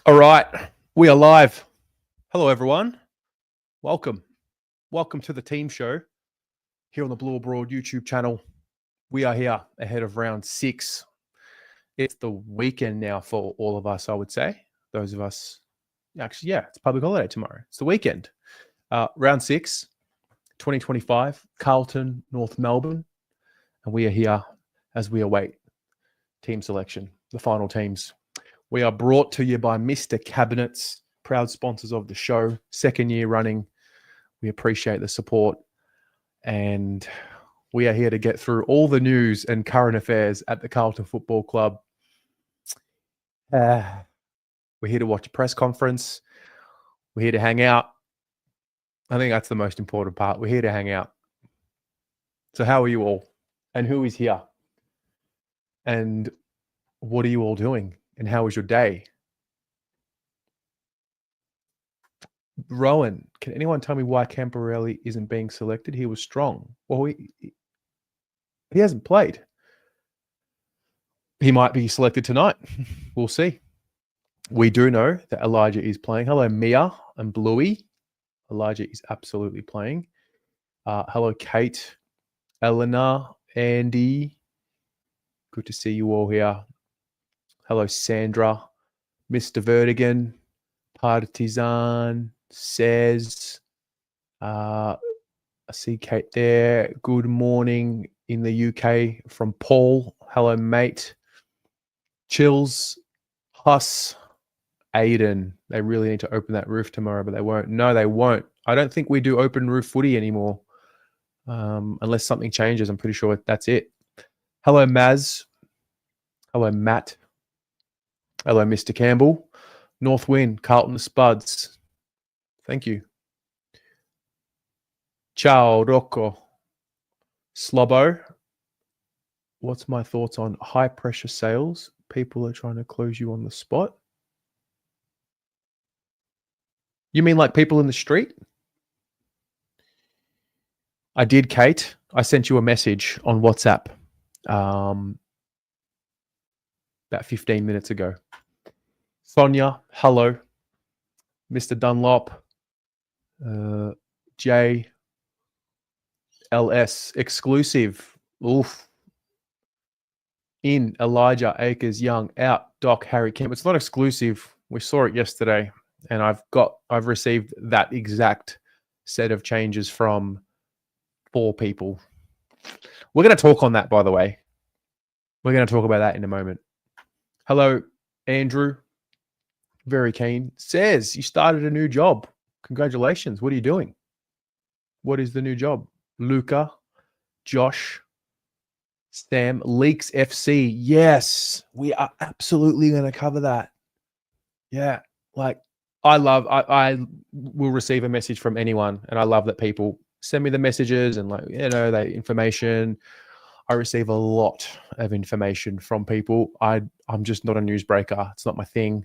All right, we are live. Hello, everyone. Welcome. Welcome to the team show here on the Blue Abroad YouTube channel. We are here ahead of round 6. It's the weekend now for all of us, I would say. Those of us, actually, yeah, it's public holiday tomorrow. It's the weekend. Round 6, 2025, Carlton, North Melbourne. And we are here as we await team selection, the final teams. We are brought to you by Mr. Cabinets, proud sponsors of the show, second year running. We appreciate the support. And we are here to get through all the news and current affairs at the Carlton Football Club. We're here to watch a press conference. We're here to hang out. I think that's the most important part. We're here to hang out. So how are you all? And who is here? And what are you all doing? And how was your day? Rowan, can anyone tell me why Camporelli isn't being selected? He was strong. Well, he hasn't played. He might be selected tonight. We'll see. We do know that Elijah is playing. Hello, Mia and Bluey. Elijah is absolutely playing. Hello, Kate, Eleanor, Andy. Good to see you all here. Hello, Sandra, Mr. Vertigan, Partisan, says, I see Kate there. Good morning in the UK from Paul. Hello, mate. Chills, Huss, Aiden. They really need to open that roof tomorrow, but they won't. No, they won't. I don't think we do open roof footy anymore. Unless something changes, I'm pretty sure that's it. Hello, Maz. Hello, Matt. Hello, Mr. Campbell. North Wind, Carlton the Spuds. Thank you. Ciao, Rocco. Slobbo. What's my thoughts on high pressure sales? People are trying to close you on the spot. You mean like people in the street? I did, Kate. I sent you a message on WhatsApp about 15 minutes ago. Sonia, hello. Mr. Dunlop, J, LS, exclusive. Oof. In, Elijah, Akers, Young, out, Doc, Harry Kemp. It's not exclusive. We saw it yesterday, and I've received that exact set of changes from 4 people. We're going to talk on that, by the way. We're going to talk about that in a moment. Hello, Andrew. Very keen. Says, you started a new job. Congratulations. What are you doing? What is the new job? Luca, Josh, Sam, Leaks FC. Yes, we are absolutely going to cover that. Yeah, like I will receive a message from anyone, and I love that people send me the messages and that information. I receive a lot of information from people. I'm just not a newsbreaker. It's not my thing.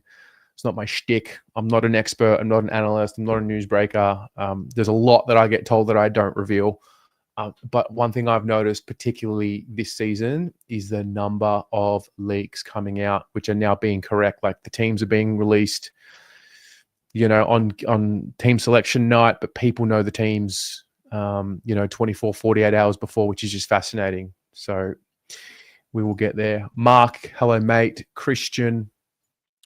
It's not my shtick. I'm not an expert. I'm not an analyst. I'm not a newsbreaker. There's a lot that I get told that I don't reveal. But one thing I've noticed, particularly this season, is the number of leaks coming out, which are now being correct. Like the teams are being released, on team selection night, but people know the teams, 24, 48 hours before, which is just fascinating. So we will get there. Mark, hello, mate. Christian,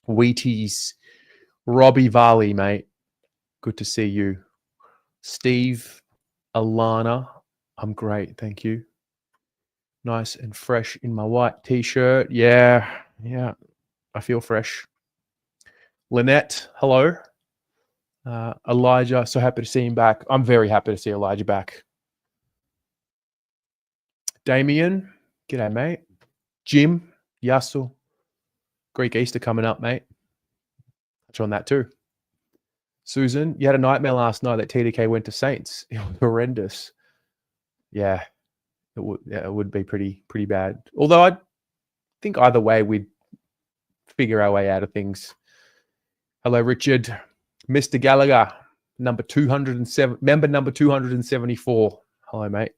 Wheaties, Robbie Varley, mate. Good to see you. Steve, Alana, I'm great, thank you. Nice and fresh in my white t-shirt. Yeah, I feel fresh. Lynette, hello. Elijah, so happy to see him back. I'm very happy to see Elijah back. Damien, g'day, mate. Jim, Yasu, Greek Easter coming up, mate. Touch on that too. Susan, you had a nightmare last night that TDK went to Saints. It was horrendous. Yeah, it would be pretty bad. Although I think either way we'd figure our way out of things. Hello, Richard. Mr. Gallagher, number 207, member number 274. Hello, mate.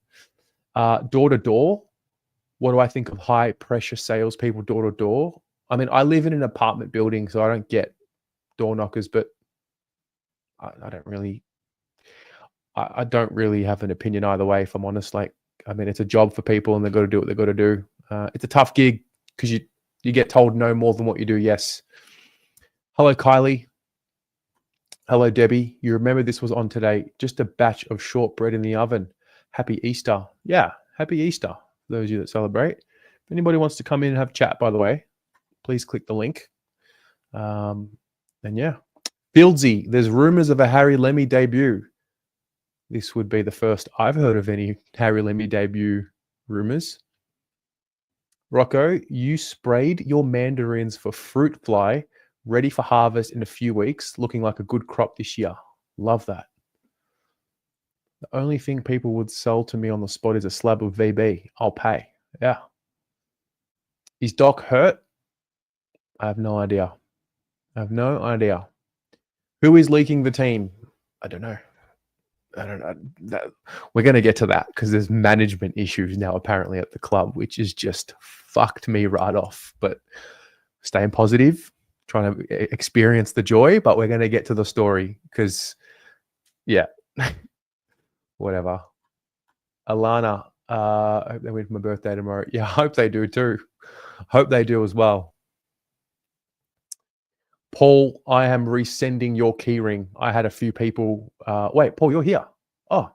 Door to door. What do I think of high pressure salespeople door to door? I mean, I live in an apartment building, so I don't get door knockers, but I don't really, I don't really have an opinion either way. If I'm honest, like, I mean, it's a job for people, and they've got to do what they've got to do. It's a tough gig because you get told no more than what you do. Yes. Hello, Kylie. Hello, Debbie. You remember this was on today. Just a batch of shortbread in the oven. Happy Easter. Yeah, happy Easter for those of you that celebrate. If anybody wants to come in and have a chat, by the way, please click the link. And yeah. Fieldsy, there's rumors of a Harry Lemmy debut. This would be the first I've heard of any Harry Lemmy debut rumors. Rocco, you sprayed your mandarins for fruit fly, ready for harvest in a few weeks, looking like a good crop this year. Love that. The only thing people would sell to me on the spot is a slab of VB. I'll pay. Yeah. Is Doc hurt? I have no idea. Who is leaking the team? I don't know. We're going to get to that because there's management issues now apparently at the club, which is just fucked me right off. But staying positive, trying to experience the joy, but we're going to get to the story because, yeah, whatever. Alana, I hope they win for my birthday tomorrow. Yeah, I hope they do too. Hope they do as well. Paul, I am resending your keyring. I had a few people. Wait, Paul, you're here. Oh.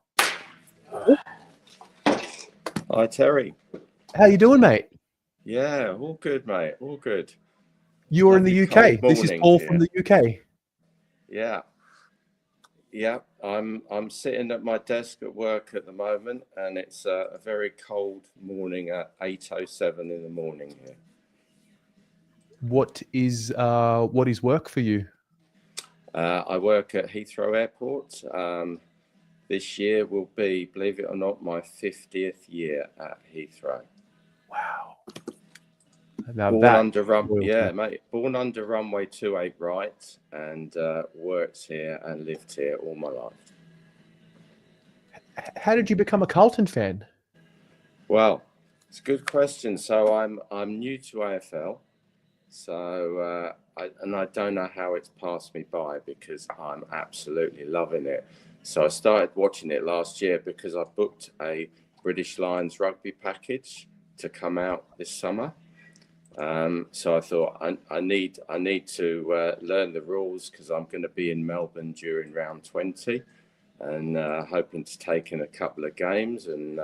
Hi, Terry. How you doing, mate? Yeah, all good, mate. All good. You are in the UK. This is Paul from the UK. Yeah. Yeah, I'm sitting at my desk at work at the moment, and it's a very cold morning at 8:07 in the morning here. What is work for you? I work at Heathrow Airport. This year will be, believe it or not, my 50th year at Heathrow. Wow. Now Born that under mate. Born under runway 28 right, and worked here and lived here all my life. How did you become a Carlton fan? Well, it's a good question. So I'm new to AFL, so I don't know how it's passed me by because I'm absolutely loving it. So I started watching it last year because I booked a British Lions rugby package to come out this summer. So I thought I need to learn the rules because I'm going to be in Melbourne during round 20 and hoping to take in a couple of games and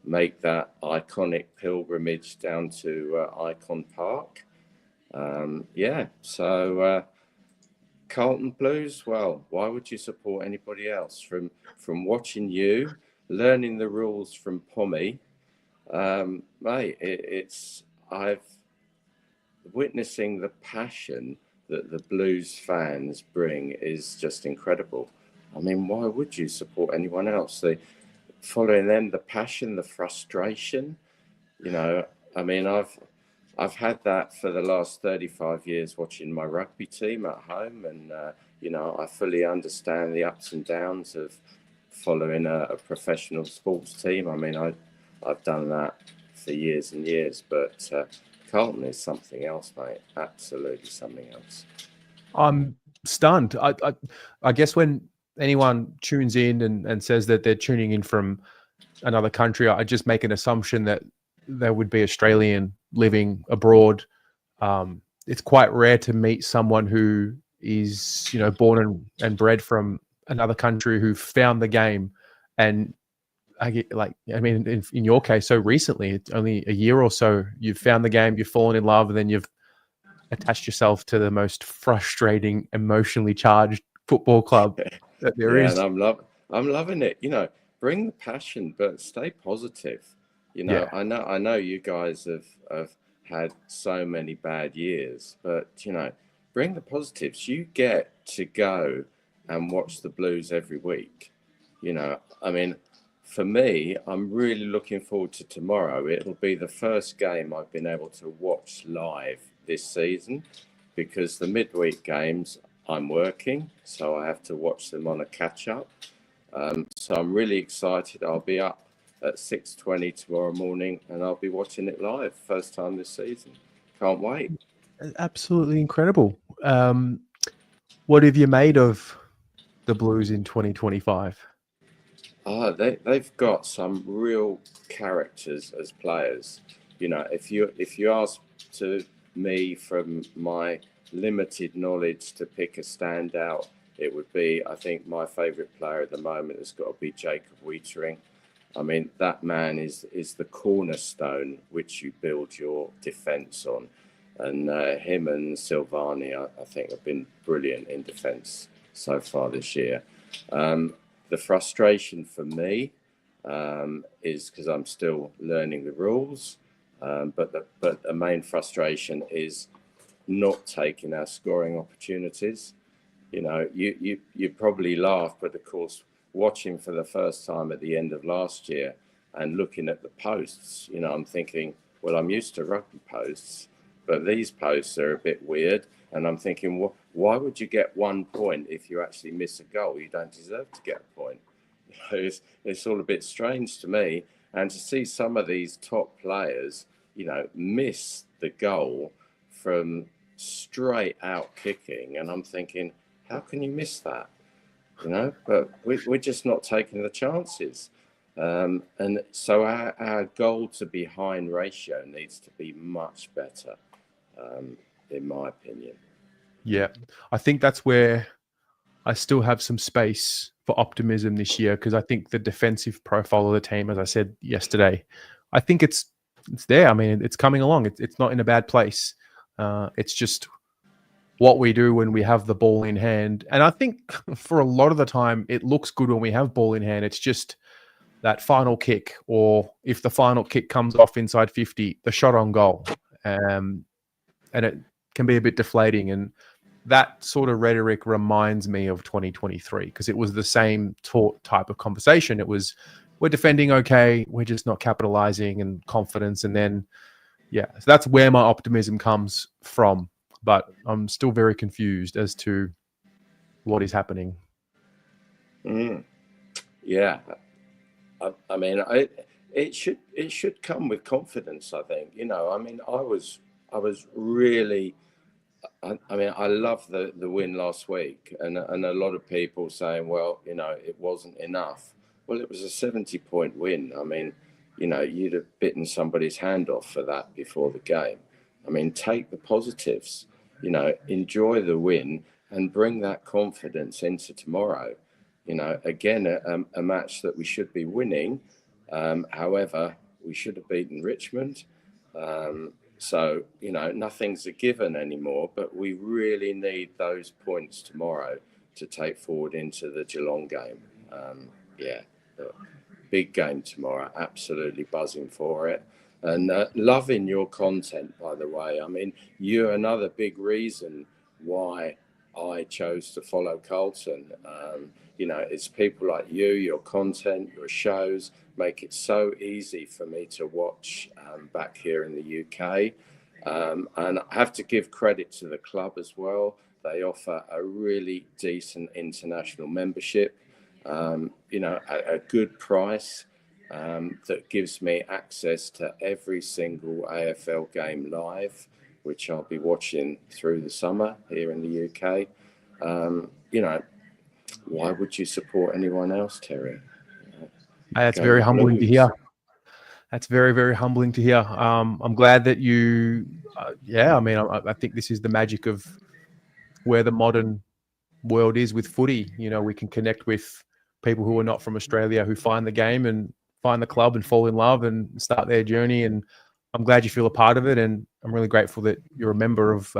make that iconic pilgrimage down to Icon Park. So Carlton Blues, well, why would you support anybody else? From watching you, learning the rules from Pommy, mate, I've witnessing the passion that the Blues fans bring is just incredible. I mean, why would you support anyone else? Following them, the passion, the frustration, I mean, I've had that for the last 35 years watching my rugby team at home, and I fully understand the ups and downs of following a professional sports team. I mean, I've done that for years and years, but Carlton is something else, mate. Absolutely something else. I'm stunned. I guess when anyone tunes in and says that they're tuning in from another country, I just make an assumption that they would be Australian living abroad. It's quite rare to meet someone who is, born and bred from another country who found the game. And in your case, so recently, it's only a year or so, you've found the game, you've fallen in love, and then you've attached yourself to the most frustrating, emotionally charged football club that there is. And I'm loving it. Bring the passion, but stay positive. I know you guys have had so many bad years, but bring the positives. You get to go and watch the Blues every week. I mean, for me, I'm really looking forward to tomorrow. It'll be the first game I've been able to watch live this season because the midweek games I'm working, so I have to watch them on a catch-up. So I'm really excited. I'll be up at 6:20 tomorrow morning and I'll be watching it live. First time this season. Can't wait. Absolutely incredible. What have you made of the Blues in 2025? They've got some real characters as players. If you ask to me from my limited knowledge to pick a standout, it would be, I think my favourite player at the moment has got to be Jacob Weitering. I mean, that man is the cornerstone which you build your defence on. And him and Silvani, I think, have been brilliant in defence so far this year. The frustration for me is because I'm still learning the rules, but the main frustration is not taking our scoring opportunities. You probably laugh, but of course, watching for the first time at the end of last year and looking at the posts, I'm thinking, well, I'm used to rugby posts, but these posts are a bit weird. And I'm thinking, why would you get 1 point if you actually miss a goal? You don't deserve to get a point. It's all a bit strange to me. And to see some of these top players, miss the goal from straight out kicking. And I'm thinking, how can you miss that? But we're just not taking the chances. And so our goal to behind ratio needs to be much better, in my opinion. Yeah, I think that's where I still have some space for optimism this year, because I think the defensive profile of the team, as I said yesterday, I think it's there. I mean, it's coming along. It's not in a bad place. It's just what we do when we have the ball in hand. And I think for a lot of the time, it looks good when we have ball in hand. It's just that final kick, or if the final kick comes off inside 50, the shot on goal. And it can be a bit deflating. And that sort of rhetoric reminds me of 2023, because it was the same type of conversation. It was, we're defending okay, we're just not capitalizing, and confidence. And then, so that's where my optimism comes from. But I'm still very confused as to what is happening. Yeah, I mean, it should come with confidence, I think. I mean, I was really. I mean, I love the win last week, and a lot of people saying, well, it wasn't enough. Well, it was a 70-point win. I mean, you'd have bitten somebody's hand off for that before the game. I mean, take the positives, enjoy the win and bring that confidence into tomorrow. Again, a match that we should be winning. However, we should have beaten Richmond. So, nothing's a given anymore, but we really need those points tomorrow to take forward into the Geelong game. Big game tomorrow, absolutely buzzing for it. And loving your content, by the way. I mean, you're another big reason why I chose to follow Carlton. It's people like you, your content, your shows make it so easy for me to watch back here in the UK. And I have to give credit to the club as well. They offer a really decent international membership, at a good price, that gives me access to every single AFL game live, which I'll be watching through the summer here in the UK. Why would you support anyone else, Terry? That's very humbling to hear. That's very, very humbling to hear. I'm glad that you, I mean, I think this is the magic of where the modern world is with footy. We can connect with people who are not from Australia, who find the game and find the club and fall in love and start their journey. And I'm glad you feel a part of it. And I'm really grateful that you're a member of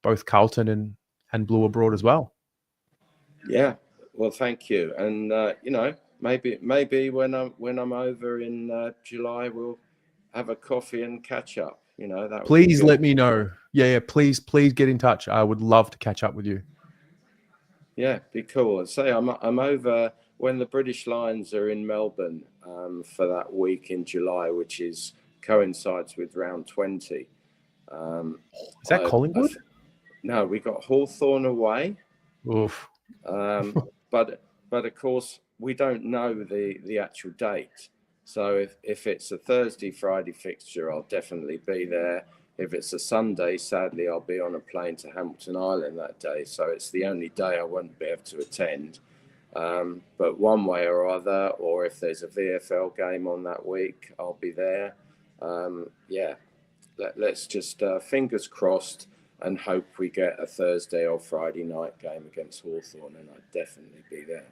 both Carlton and Blue Abroad as well. Yeah. Well, thank you. And, maybe when I'm over in July, we'll have a coffee and catch up. That please let me know. Yeah. Please get in touch. I would love to catch up with you. Yeah, be cool. And say I'm over when the British Lions are in Melbourne for that week in July, which coincides with round 20. Is that Collingwood? No, we got Hawthorn away. Oof. But of course we don't know the actual date. So if it's a Thursday, Friday fixture, I'll definitely be there. If it's a Sunday, sadly, I'll be on a plane to Hamilton Island that day. So it's the only day I won't be able to attend. But one way or other, or if there's a VFL game on that week, I'll be there. Yeah, let's just fingers crossed and hope we get a Thursday or Friday night game against Hawthorn, and I'd definitely be there.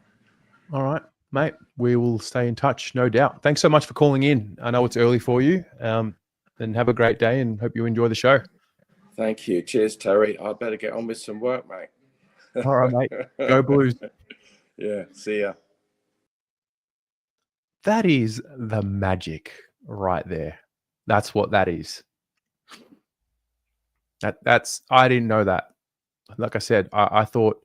All right, mate. We will stay in touch, no doubt. Thanks so much for calling in. I know it's early for you. And have a great day and hope you enjoy the show. Thank you. Cheers, Terry. I better get on with some work, mate. All right, mate. Go Blues. Yeah, see ya. That is the magic right there. That's what that is. That's I didn't know that. Like I said, I thought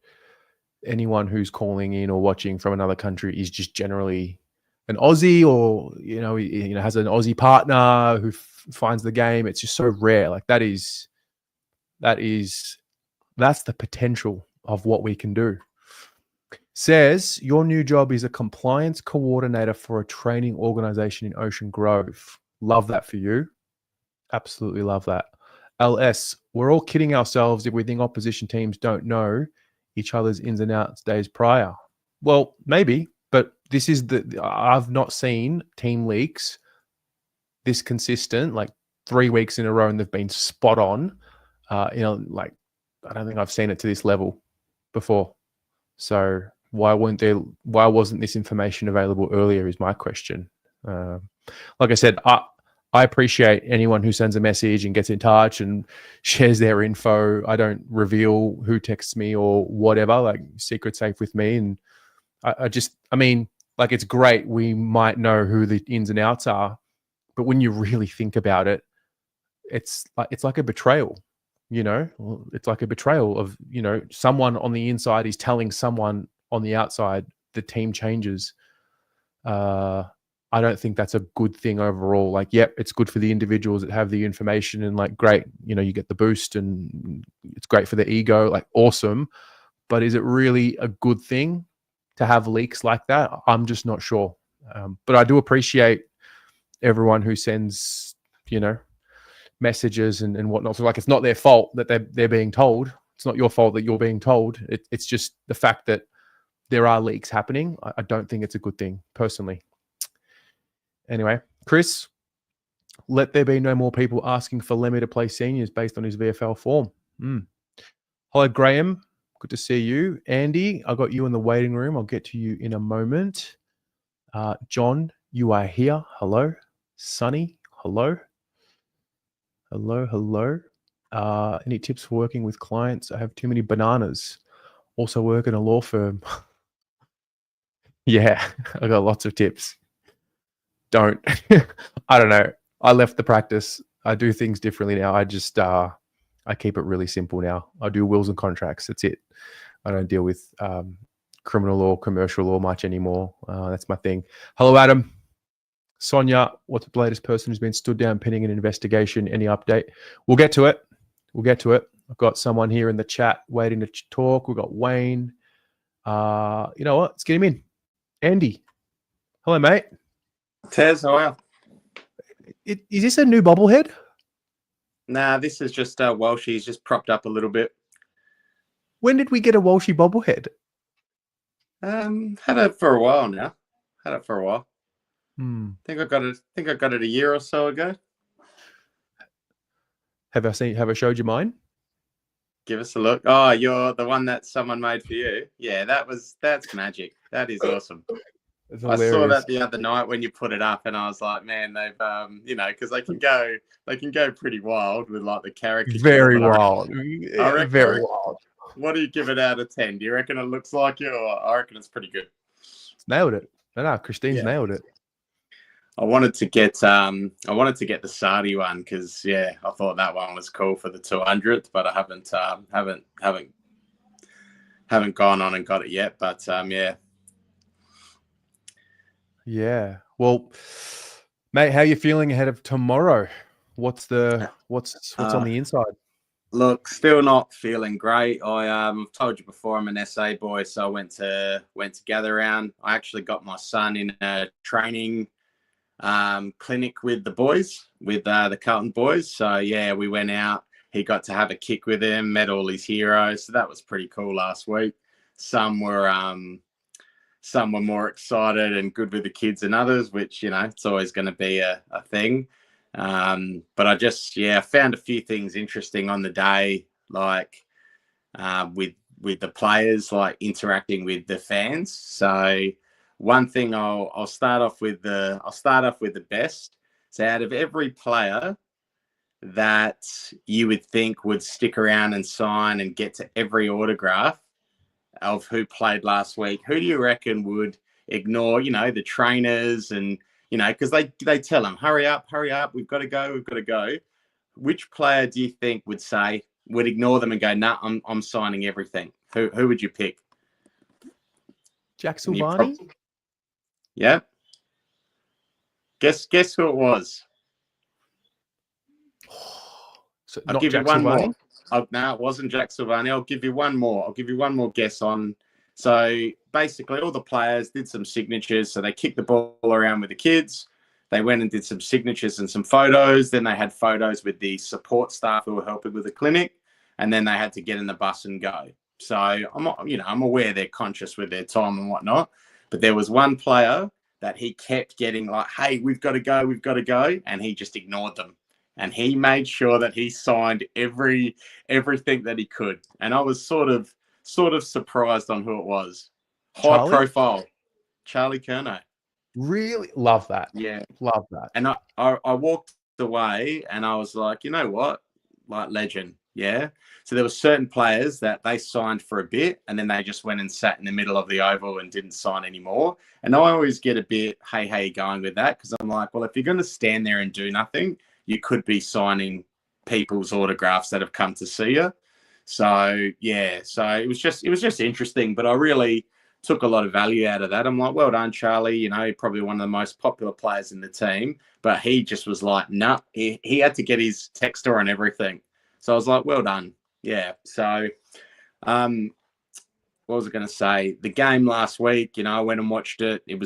anyone who's calling in or watching from another country is just generally an Aussie, or has an Aussie partner who finds the game. It's just so rare. Like that's the potential of what we can do. Says your new job is a compliance coordinator for a training organization in Ocean Grove. Love that for you. Absolutely love that. LS, we're all kidding ourselves if we think opposition teams don't know each other's ins and outs days prior. Well, maybe, but this is I've not seen team leaks this consistent, like 3 weeks in a row, and they've been spot on. I don't think I've seen it to this level before. So why wasn't this information available earlier is my question. Like I said, I appreciate anyone who sends a message and gets in touch and shares their info. I don't reveal who texts me or whatever, like secret safe with me. And it's great. We might know who the ins and outs are, but when you really think about it, it's like a betrayal. It's like a betrayal of, someone on the inside is telling someone on the outside the team changes. I don't think that's a good thing overall. Like, yep, it's good for the individuals that have the information and like, great, you get the boost and it's great for the ego, like awesome. But is it really a good thing to have leaks like that? I'm just not sure. But I do appreciate everyone who sends, messages and whatnot. So like, it's not their fault that they're being told. It's not your fault that you're being told. It's just the fact that there are leaks happening. I don't think it's a good thing personally. Anyway, Chris, let there be no more people asking for Lemmy to play seniors based on his VFL form. Hello, Graham. Good to see you. Andy, I got you in the waiting room. I'll get to you in a moment. John, you are here. Hello. Sonny, hello. Hello. Any tips for working with clients? I have too many bananas. Also work in a law firm. Yeah, I got lots of tips. Don't. I don't know. I left the practice. I do things differently now. I just I keep it really simple now. I do wills and contracts. That's it. I don't deal with criminal law, commercial law much anymore. That's my thing. Hello, Adam. Sonia, what's the latest person who's been stood down pending an investigation? Any update? We'll get to it. I've got someone here in the chat waiting to talk. We've got Wayne. You know what? Let's get him in. Andy. Hello, mate. Tez, how are you? Is this a new bobblehead? Nah, this is just Welshie. He's just propped up a little bit. When did we get a Welshie bobblehead? Had it for a while now. I think I got it a year or so ago. Have I showed you mine? Give us a look. Oh, you're the one that someone made for you. Yeah, that's magic. That is awesome. I saw that the other night when you put it up, and I was like, man, they've because they can go pretty wild with like the caricature. Very wild. Very wild. What do you give it out of 10? Do you reckon it looks like you? Or I reckon it's pretty good. Nailed it. No, Christine's nailed it. I wanted to get the Sardi one because I thought that one was cool for the 200th, but I haven't gone on and got it yet. But Yeah. Well, mate, how are you feeling ahead of tomorrow? What's on the inside? Look, still not feeling great. I've told you before I'm an SA boy, so I went to gather round. I actually got my son in a training clinic with the boys, with the Carlton boys. So yeah, we went out. He got to have a kick with him, met all his heroes. So that was pretty cool last week. Some were more excited and good with the kids than others, which, you know, it's always going to be a thing. But I just, found a few things interesting on the day, like with the players, like interacting with the fans. So one thing I'll start off with the best. So out of every player that you would think would stick around and sign and get to every autograph of who played last week, who do you reckon would ignore, you know, the trainers and, you know, because they tell them, hurry up, we've got to go. Which player do you think would ignore them and go, nah, I'm signing everything? Who would you pick? Jack Silvani? Yeah. Guess who it was? So I'll not give Jack you one Silvani? more. No, it wasn't Jack Silvani. I'll give you one more guess on. So basically, all the players did some signatures. So they kicked the ball around with the kids. They went and did some signatures and some photos. Then they had photos with the support staff who were helping with the clinic. And then they had to get in the bus and go. So I'm aware they're conscious with their time and whatnot. But there was one player that he kept getting like, hey, we've got to go. And he just ignored them. And he made sure that he signed everything that he could. And I was sort of surprised on who it was. High profile, Charlie Curnow. Really? Love that. Yeah. Love that. And I walked away and I was like, you know what? Like, legend. Yeah. So there were certain players that they signed for a bit and then they just went and sat in the middle of the oval and didn't sign anymore. And I always get a bit, hey, how you going with that? Because I'm like, well, if you're going to stand there and do nothing, you could be signing people's autographs that have come to see you. So yeah, so it was just interesting, but I really took a lot of value out of that. I'm like, well done, Charlie. You know, probably one of the most popular players in the team, but he just was like, nah, he had to get his texter and everything. So I was like, well done. Yeah. So, what was I going to say? The game last week, you know, I went and watched it. It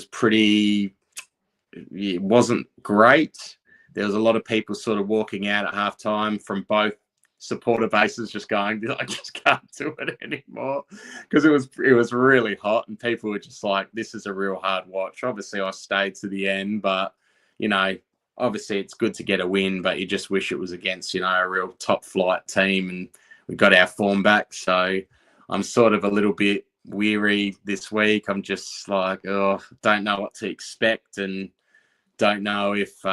wasn't great. There was a lot of people sort of walking out at halftime from both supporter bases, just going, I just can't do it anymore, because it was really hot and people were just like, this is a real hard watch. Obviously, I stayed to the end, but you know, obviously it's good to get a win, but you just wish it was against, you know, a real top flight team, and we got our form back. So I'm sort of a little bit weary this week. I'm just like, oh, don't know what to expect and don't know if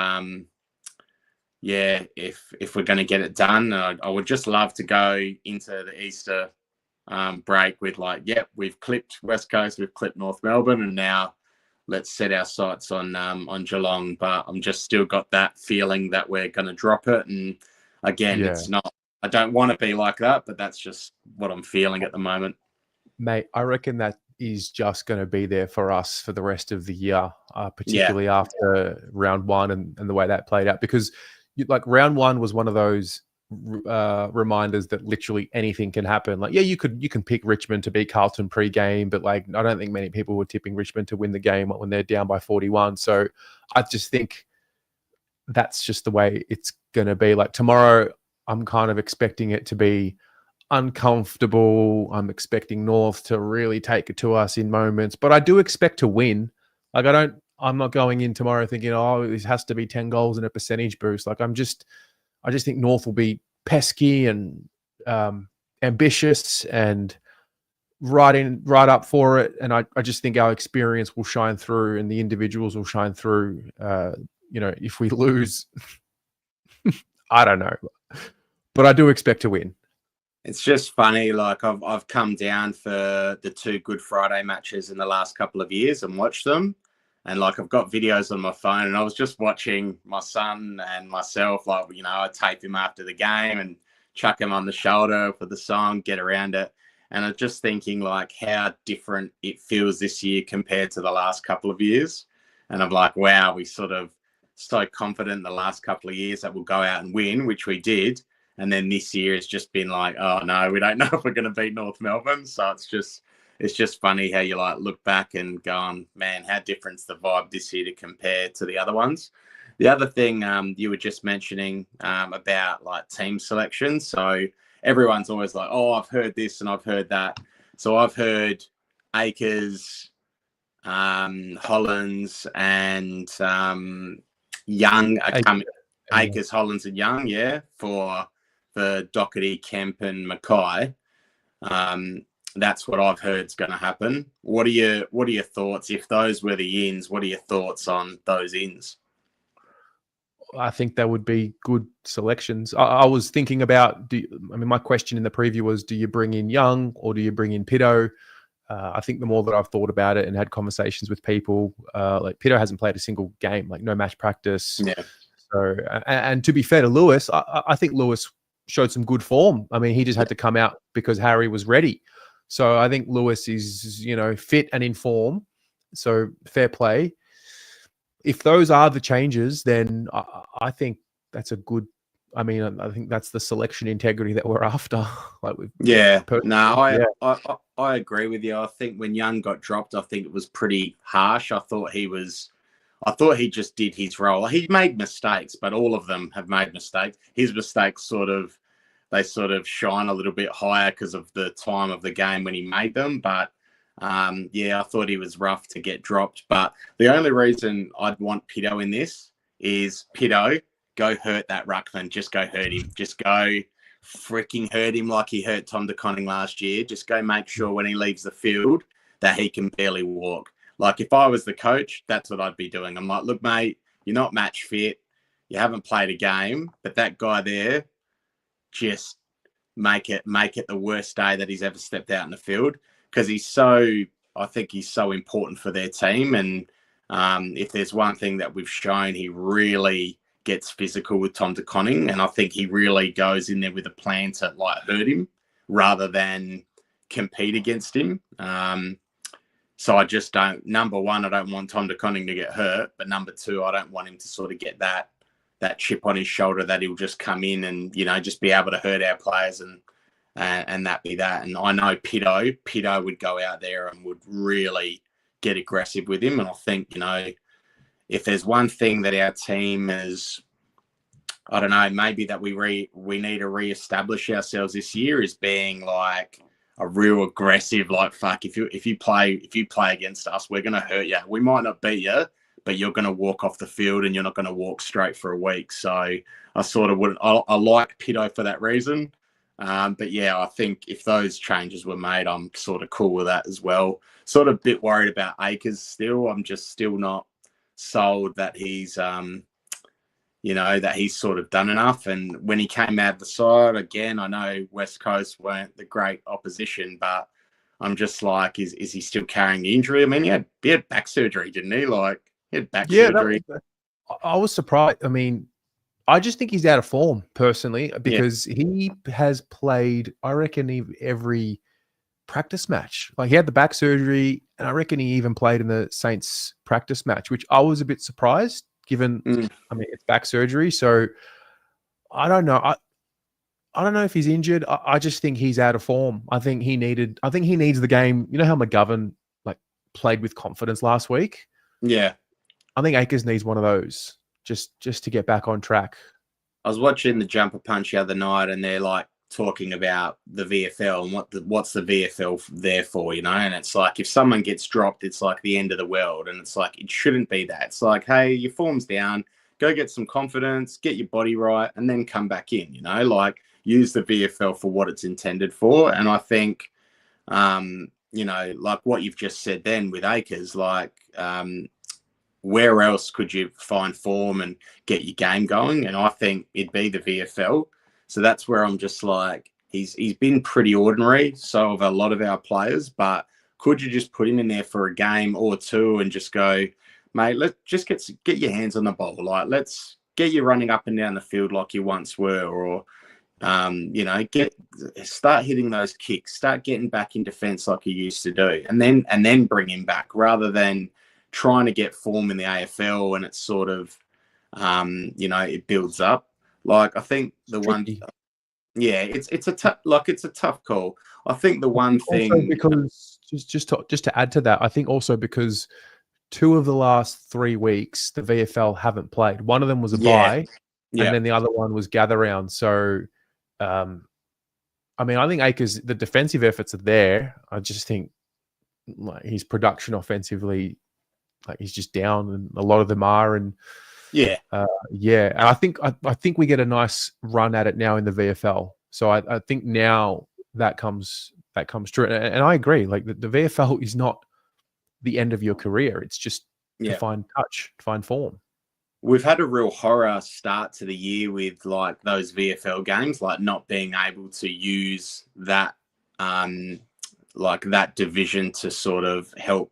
if we're going to get it done. I would just love to go into the Easter break with like, yep, we've clipped West Coast, we've clipped North Melbourne, and now let's set our sights on Geelong. But I'm just still got that feeling that we're going to drop it. And again, It's not, I don't want to be like that, but that's just what I'm feeling at the moment. Mate, I reckon that is just going to be there for us for the rest of the year, particularly after round one and the way that played out. Because like round one was one of those reminders that literally anything can happen. Like, yeah, you can pick Richmond to beat Carlton pre-game, but like I don't think many people were tipping Richmond to win the game when they're down by 41. So I just think that's just the way it's going to be. Like tomorrow, I'm kind of expecting it to be uncomfortable. I'm expecting North to really take it to us in moments, but I do expect to win. Like I'm not going in tomorrow thinking, oh, this has to be 10 goals and a percentage boost. Like I just think North will be pesky and ambitious and right up for it. And I just think our experience will shine through and the individuals will shine through. You know, if we lose, I don't know, but I do expect to win. It's just funny, like I've come down for the 2 Good Friday matches in the last couple of years and watched them. And like I've got videos on my phone and I was just watching my son and myself, like, you know, I tape him after the game and chuck him on the shoulder for the song, get around it. And I'm just thinking like how different it feels this year compared to the last couple of years. And I'm like, wow, we sort of so confident the last couple of years that we'll go out and win, which we did. And then this year it's just been like, oh no, we don't know if we're going to beat North Melbourne. So it's it's just funny how you like look back and go, man, how different's the vibe this year to compare to the other ones. The other thing you were just mentioning about like team selection. So everyone's always like, oh, I've heard this and I've heard that. So I've heard Akers, Hollands, and Young are coming. Akers, Hollands, and Young, yeah, for Doherty, Kemp, and Mackay. That's what I've heard is going to happen. What are your thoughts? If those were the ins, what are your thoughts on those ins? I think that would be good selections. I was thinking about, my question in the preview was, do you bring in Young or do you bring in Pito? I think the more that I've thought about it and had conversations with people, like Pito hasn't played a single game, like no match practice. Yeah. So, and to be fair to Lewis, I think Lewis showed some good form. I mean, he just had to come out because Harry was ready. So I think Lewis is, fit and in form. So fair play. If those are the changes, then I think that's a good. I think that's the selection integrity that we're after. I agree with you. I think when Young got dropped, I think it was pretty harsh. I thought he just did his role. He made mistakes, but all of them have made mistakes. His mistakes sort of shine a little bit higher because of the time of the game when he made them. But I thought he was rough to get dropped. But the only reason I'd want Pito in this is Pito, go hurt that ruckman. Just go hurt him. Just go freaking hurt him like he hurt Tom De Koning last year. Just go make sure when he leaves the field that he can barely walk. Like if I was the coach, that's what I'd be doing. I'm like, look, mate, you're not match fit. You haven't played a game, but that guy there, just make it the worst day that he's ever stepped out in the field. Because I think he's so important for their team. And if there's one thing that we've shown, he really gets physical with Tom De Koning. And I think he really goes in there with a plan to like hurt him rather than compete against him. So I just don't, number one, I don't want Tom De Koning to get hurt. But number two, I don't want him to sort of get that chip on his shoulder that he'll just come in and, just be able to hurt our players and that be that. And I know Pito would go out there and would really get aggressive with him. And I think, if there's one thing that our team is, I don't know, maybe that we need to reestablish ourselves this year is being like a real aggressive, like, fuck, if you play against us, we're going to hurt you. We might not beat you, but you're going to walk off the field and you're not going to walk straight for a week. So I sort of I like Pito for that reason. But yeah, I think if those changes were made, I'm sort of cool with that as well. Sort of a bit worried about Akers still. I'm just still not sold that he's, that he's sort of done enough. And when he came out of the side, again, I know West Coast weren't the great opposition, but I'm just like, is he still carrying the injury? I mean, he had back surgery, didn't he? Like, he had back surgery. I was surprised. I mean, I just think he's out of form personally because he has played, I reckon, every practice match. Like he had the back surgery, and I reckon he even played in the Saints practice match, which I was a bit surprised given, it's back surgery. So I don't know. I don't know if he's injured. I just think he's out of form. I think he needs the game. You know how McGovern like played with confidence last week? Yeah. I think Akers needs one of those. Just to get back on track. I was watching the Jumper Punch the other night, and they're like talking about the VFL and what's the VFL there for, and it's like if someone gets dropped, it's like the end of the world, and it's like it shouldn't be that. It's like, hey, your form's down, go get some confidence, get your body right, and then come back in. Like use the VFL for what it's intended for. And I think, like what you've just said then with Akers, like. Where else could you find form and get your game going? And I think it'd be the VFL. So that's where I'm just like, he's been pretty ordinary. So have a lot of our players, but could you just put him in there for a game or two and just go, mate, let's just get your hands on the ball. Like, let's get you running up and down the field like you once were, or, start hitting those kicks, start getting back in defense like you used to do, and then bring him back rather than trying to get form in the AFL, and it's sort of, it builds up. Like I think the one, it's a tough call. I think the one thing because just to add to that, I think also because 2 of the last 3 weeks the VFL haven't played. One of them was a bye, and then the other one was gather round. So, I mean, I think Akers, the defensive efforts are there. I just think like his production offensively, like he's just down, and a lot of them are. And and I think we get a nice run at it now in the VFL. So I think now that comes true, and I agree. Like the VFL is not the end of your career; it's just to find touch, to find form. We've had a real horror start to the year with like those VFL games, like not being able to use that, like that division to sort of help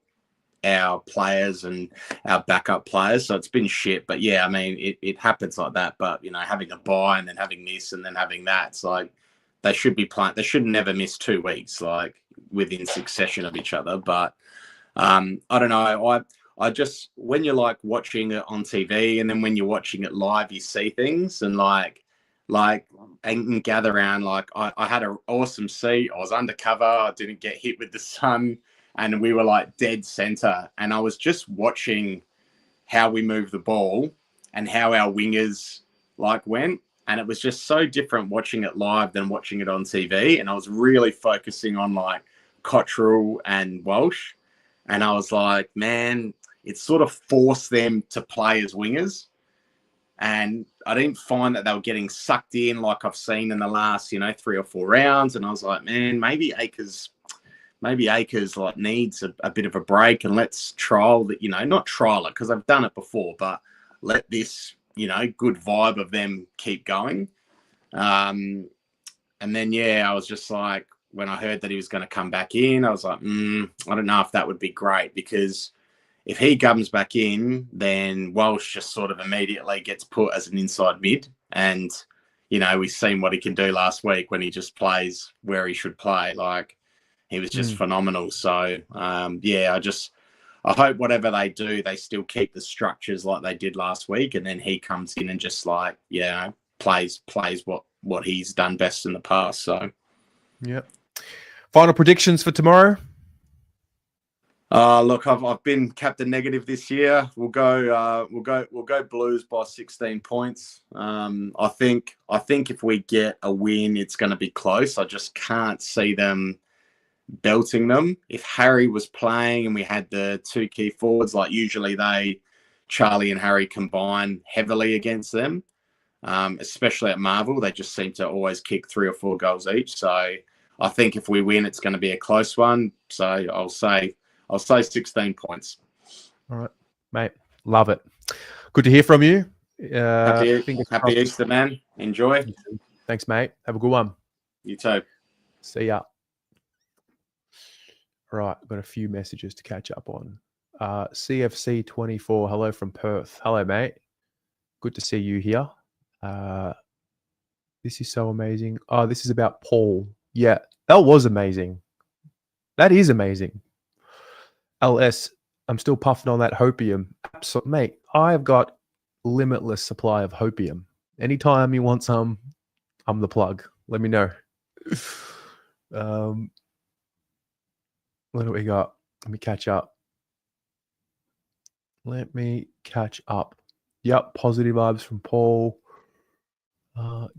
our players and our backup players. So it's been shit. But yeah, I mean, it happens like that. But, you know, having a bye and then having this and then having that, it's like they should be playing. They should never miss 2 weeks, like within succession of each other. But I don't know. I just, when you're like watching it on TV and then when you're watching it live, you see things and and gather around. Like I had an awesome seat. I was undercover. I didn't get hit with the sun and we were like dead center. And I was just watching how we moved the ball and how our wingers like went. And it was just so different watching it live than watching it on TV. And I was really focusing on like Cottrell and Walsh. And I was like, man, it sort of forced them to play as wingers. And I didn't find that they were getting sucked in like I've seen in the last, 3 or 4 rounds. And I was like, man, maybe Akers like needs a bit of a break and let's trial that, not trial it because I've done it before, but let this, good vibe of them keep going. And then, I was just like, when I heard that he was going to come back in, I was like, I don't know if that would be great because if he comes back in, then Walsh just sort of immediately gets put as an inside mid. And, we've seen what he can do last week when he just plays where he should play. Like, he was just phenomenal. So, I hope whatever they do, they still keep the structures like they did last week. And then he comes in and just like, plays what he's done best in the past. So, yep. Final predictions for tomorrow? Look, I've been captain negative this year. We'll go Blues by 16 points. I think if we get a win, it's going to be close. I just can't see them belting them. If Harry was playing and we had the 2 key forwards, like usually Charlie and Harry combine heavily against them, especially at Marvel. They just seem to always kick 3 or 4 goals each. So I think if we win, it's going to be a close one. So I'll say 16 points. All right, mate. Love it. Good to hear from you. Happy Easter, man. Enjoy. Thanks, mate. Have a good one. You too. See ya. All right, I've got a few messages to catch up on. CFC24, hello from Perth. Hello, mate. Good to see you here. This is so amazing. Oh, this is about Paul. Yeah, that was amazing. That is amazing. LS, I'm still puffing on that hopium. Absolutely, mate. I've got limitless supply of hopium. Anytime you want some, I'm the plug. Let me know. What do we got? Let me catch up. Yep, positive vibes from Paul.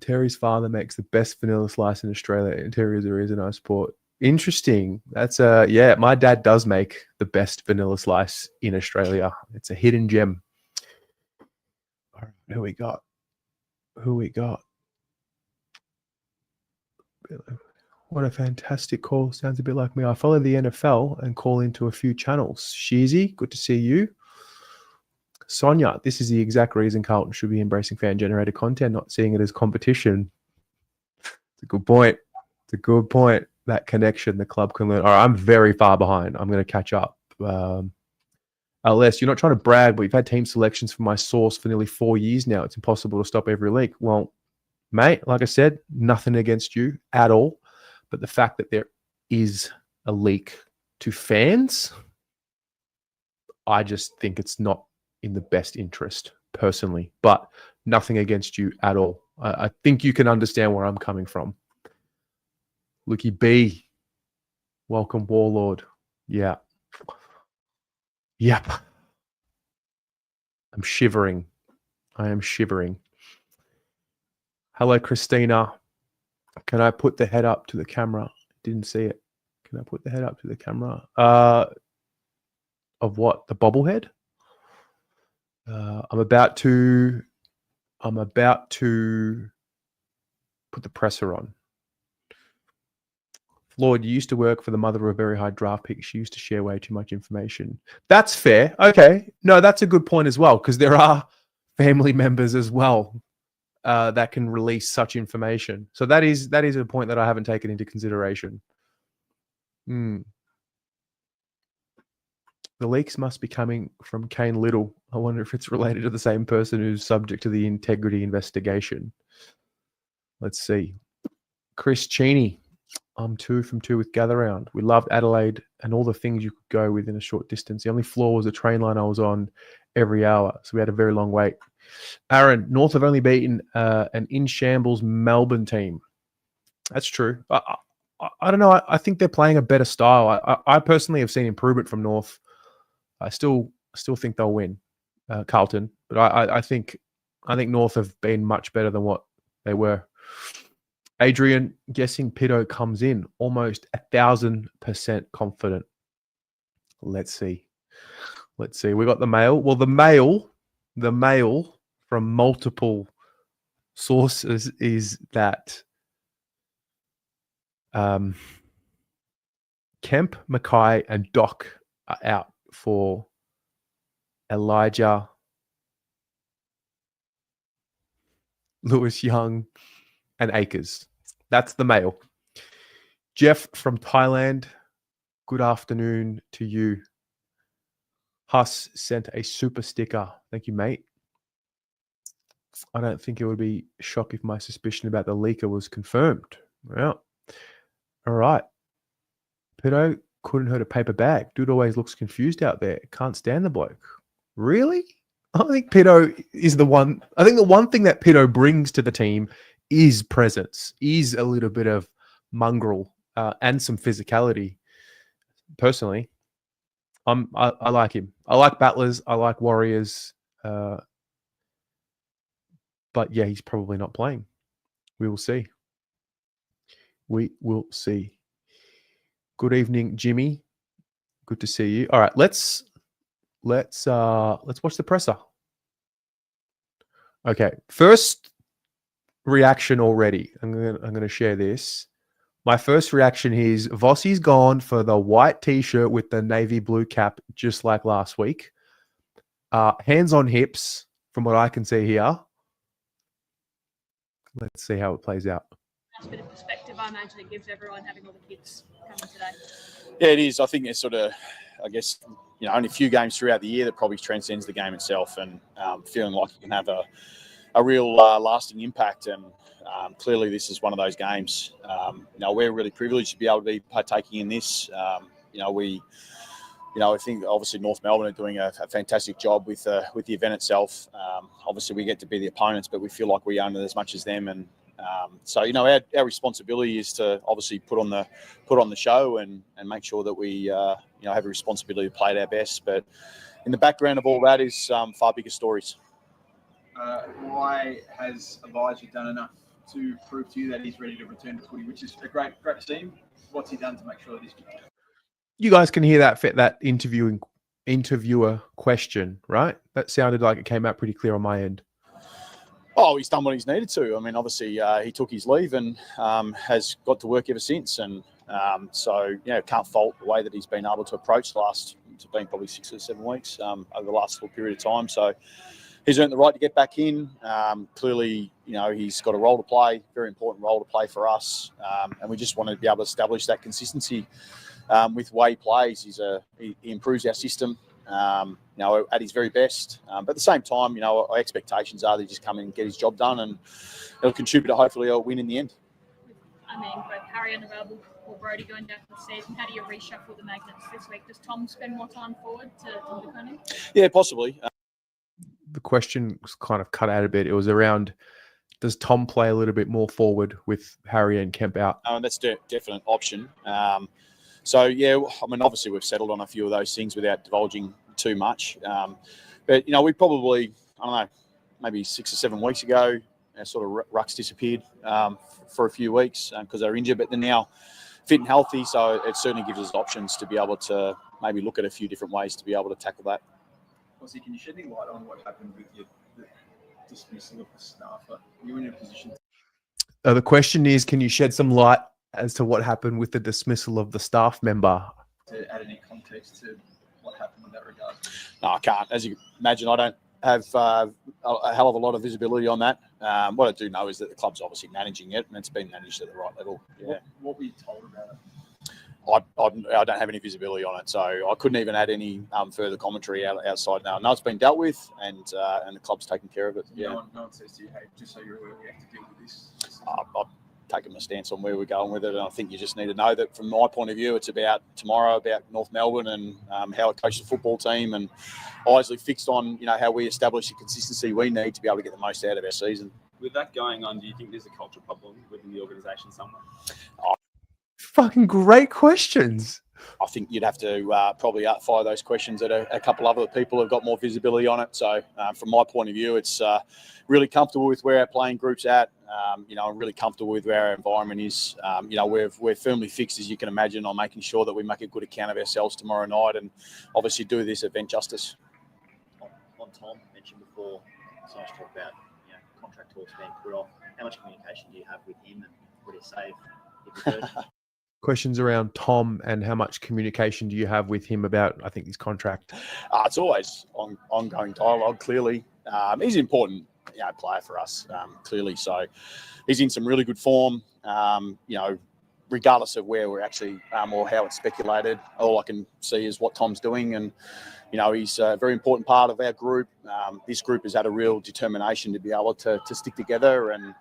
Terry's father makes the best vanilla slice in Australia, and Terry is a reason I support. Interesting. That's my dad does make the best vanilla slice in Australia. It's a hidden gem. All right, who we got? What a fantastic call. Sounds a bit like me. I follow the NFL and call into a few channels. Sheezy, good to see you. Sonia, this is the exact reason Carlton should be embracing fan-generated content, not seeing it as competition. It's a good point. That connection the club can learn. All right, I'm very far behind. I'm going to catch up. LS, you're not trying to brag, but you've had team selections from my source for nearly 4 years now. It's impossible to stop every leak. Well, mate, like I said, nothing against you at all. But the fact that there is a leak to fans, I just think it's not in the best interest, personally. But nothing against you at all. I think you can understand where I'm coming from. Lukey B, welcome, Warlord. Yeah. Yep. I'm shivering. I am shivering. Hello, Christina. Can I put the head up to the camera? Didn't see it. Can I put the head up to the camera? Of what? The bobblehead? I'm about to put the presser on. Floyd, you used to work for the mother of a very high draft pick. She used to share way too much information. That's fair. Okay. No, that's a good point as well, because there are family members as well that can release such information. So that is a point that I haven't taken into consideration. The leaks must be coming from Kane Little. I wonder if it's related to the same person who's subject to the integrity investigation. Let's see. Chris Cheney. I'm 2 from 2 with Gather Round. We loved Adelaide and all the things you could go within a short distance. The only flaw was the train line I was on every hour. So we had a very long wait. Aaron, North have only beaten an in-shambles Melbourne team. That's true. I don't know. I think they're playing a better style. I personally have seen improvement from North. I still think they'll win Carlton. But I think North have been much better than what they were. Adrian, guessing Pitto comes in almost 1,000% confident. Let's see. We got the mail. Well, the mail from multiple sources is that Kemp, Mackay, and Doc are out for Elijah, Lewis Young, and Akers. That's the mail. Jeff from Thailand, good afternoon to you. Huss sent a super sticker. Thank you, mate. I don't think it would be a shock if my suspicion about the leaker was confirmed. Well, all right. Pitto couldn't hurt a paper bag. Dude always looks confused out there. Can't stand the bloke. Really? I think Pitto is the one. I think the one thing that Pitto brings to the team is presence, is a little bit of mongrel and some physicality. Personally, I like him. I like battlers. I like warriors. But yeah, he's probably not playing. We will see. We will see. Good evening, Jimmy. Good to see you. All right, let's watch the presser. Okay, first reaction already. I'm gonna share this. My first reaction is Vossi's gone for the white t-shirt with the navy blue cap, just like last week. Hands on hips, from what I can see here. Let's see how it plays out. Nice bit of perspective, I imagine it gives everyone having all the kids coming today. Yeah, it is. I think it's sort of, I guess, only a few games throughout the year that probably transcends the game itself, and feeling like you can have a real lasting impact. And clearly, this is one of those games. We're really privileged to be able to be partaking in this. I think obviously North Melbourne are doing a fantastic job with the event itself. Obviously, we get to be the opponents, but we feel like we own it as much as them. And so our responsibility is to obviously put on the show and make sure that we have a responsibility to play at our best. But in the background of all that is far bigger stories. Why has Elijah done enough to prove to you that he's ready to return to footy, which is a great to see him? What's he done to make sure that he's good? You guys can hear that interviewer question, right? That sounded like it came out pretty clear on my end. Oh, he's done what he's needed to. I mean, obviously, he took his leave and has got to work ever since. And can't fault the way that he's been able to approach it's been probably 6 or 7 weeks over the last little period of time. So he's earned the right to get back in. Clearly, he's got a role to play, very important role to play for us. And we just want to be able to establish that consistency with the way he plays. He improves our system. At his very best. But at the same time, our expectations are that he just come in and get his job done, and it'll contribute to hopefully a win in the end. I mean, both Harry unavailable or Brody going down for the season. How do you reshuffle the magnets this week? Does Tom spend more time forward to defend him? Yeah, possibly. The question was kind of cut out a bit. It was around, does Tom play a little bit more forward with Harry and Kemp out? That's a definite option. So, yeah, I mean, obviously we've settled on a few of those things without divulging too much. But, we probably, I don't know, maybe 6 or 7 weeks ago, our sort of rucks disappeared for a few weeks because they were injured, but they're now fit and healthy. So it certainly gives us options to be able to maybe look at a few different ways to be able to tackle that. Aussie, can you shed any light on what happened with the dismissal of the staff? Are you in a position? The question is, can you shed some light as to what happened with the dismissal of the staff member? To add any context to what happened in that regard? No, I can't. As you imagine, I don't have a hell of a lot of visibility on that. What I do know is that the club's obviously managing it, and it's been managed at the right level. Yeah. What were you told about it? I don't have any visibility on it, so I couldn't even add any further commentary outside now. No, it's been dealt with, and the club's taking care of it. Yeah. No one says to you, hey, just so you're aware, we have to deal with this. I've taken my stance on where we're going with it, and I think you just need to know that from my point of view, it's about tomorrow, about North Melbourne and how it coaches the football team, and eyes fixed on how we establish the consistency we need to be able to get the most out of our season. With that going on, do you think there's a culture problem within the organisation somewhere? Fucking great questions. I think you'd have to probably fire those questions at a couple other people who've got more visibility on it. So from my point of view, it's really comfortable with where our playing group's at. I'm really comfortable with where our environment is. We're firmly fixed, as you can imagine, on making sure that we make a good account of ourselves tomorrow night and obviously do this event justice. On Tom, mentioned before, so much talk about contract talks being put off. How much communication do you have with him, and what do you say if you could? Questions around Tom and how much communication do you have with him about, I think, his contract? It's always ongoing dialogue, clearly. He's an important player for us, clearly. So he's in some really good form, regardless of where we're actually or how it's speculated. All I can see is what Tom's doing, and he's a very important part of our group. This group has had a real determination to be able to stick together, and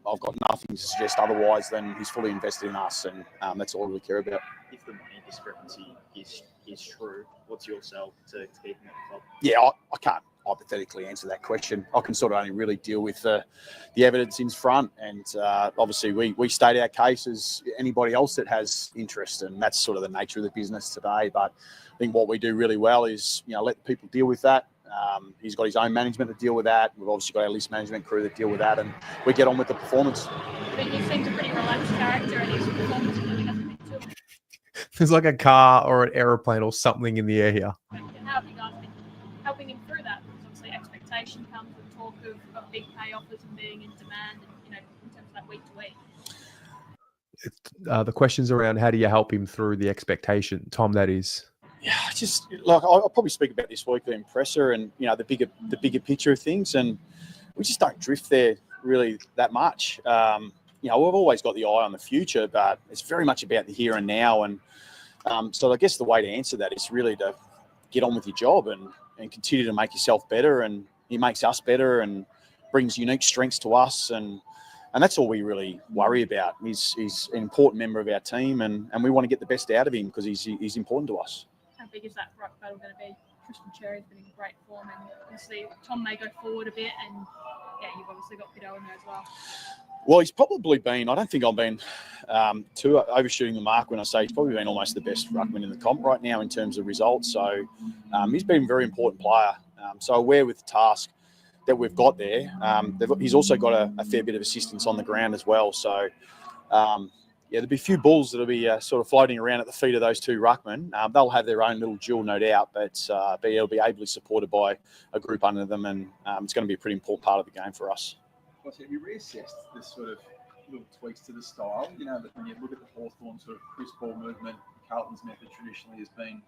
I've got nothing to suggest otherwise than he's fully invested in us, and that's all we care about. If the money discrepancy is true, what's your sell to keep him at the club? Yeah, I can't hypothetically answer that question. I can sort of only really deal with the evidence in front, and obviously we state our case as anybody else that has interest, and that's sort of the nature of the business today. But I think what we do really well is let the people deal with that. He's got his own management to deal with that. We've obviously got our list management crew that deal with that, and we get on with the performance. But he seems a pretty relaxed character, and his performance really hasn't been too much. There's like a car or an aeroplane or something in the air here. And how have you guys been helping him through that? Because obviously expectation comes with talk of big pay offers and being in demand, and in terms of that week to week. The questions around how do you help him through the expectation, Tom, that is. Yeah, just I'll probably speak about this weekly presser and the bigger picture of things, and we just don't drift there really that much. We've always got the eye on the future, but it's very much about the here and now. And so I guess the way to answer that is really to get on with your job and continue to make yourself better, and he makes us better and brings unique strengths to us, and that's all we really worry about. He's an important member of our team, and we want to get the best out of him because he's important to us. How big is that ruck battle going to be? Tristan Cherry's been in great form, and obviously Tom may go forward a bit, and you've obviously got Pido in there as well. Well, he's probably been, I don't think I've been too overshooting the mark when I say he's probably been almost the best ruckman in the comp right now in terms of results. So he's been a very important player. So aware with the task that we've got there. He's also got a fair bit of assistance on the ground as well. So, there'll be a few balls that'll be sort of floating around at the feet of those two ruckmen. They'll have their own little duel, no doubt, but it'll be ably supported by a group under them, and it's going to be a pretty important part of the game for us. Have you reassessed this sort of little tweaks to the style? That when you look at the Hawthorn sort of crisp ball movement, Carlton's method traditionally has been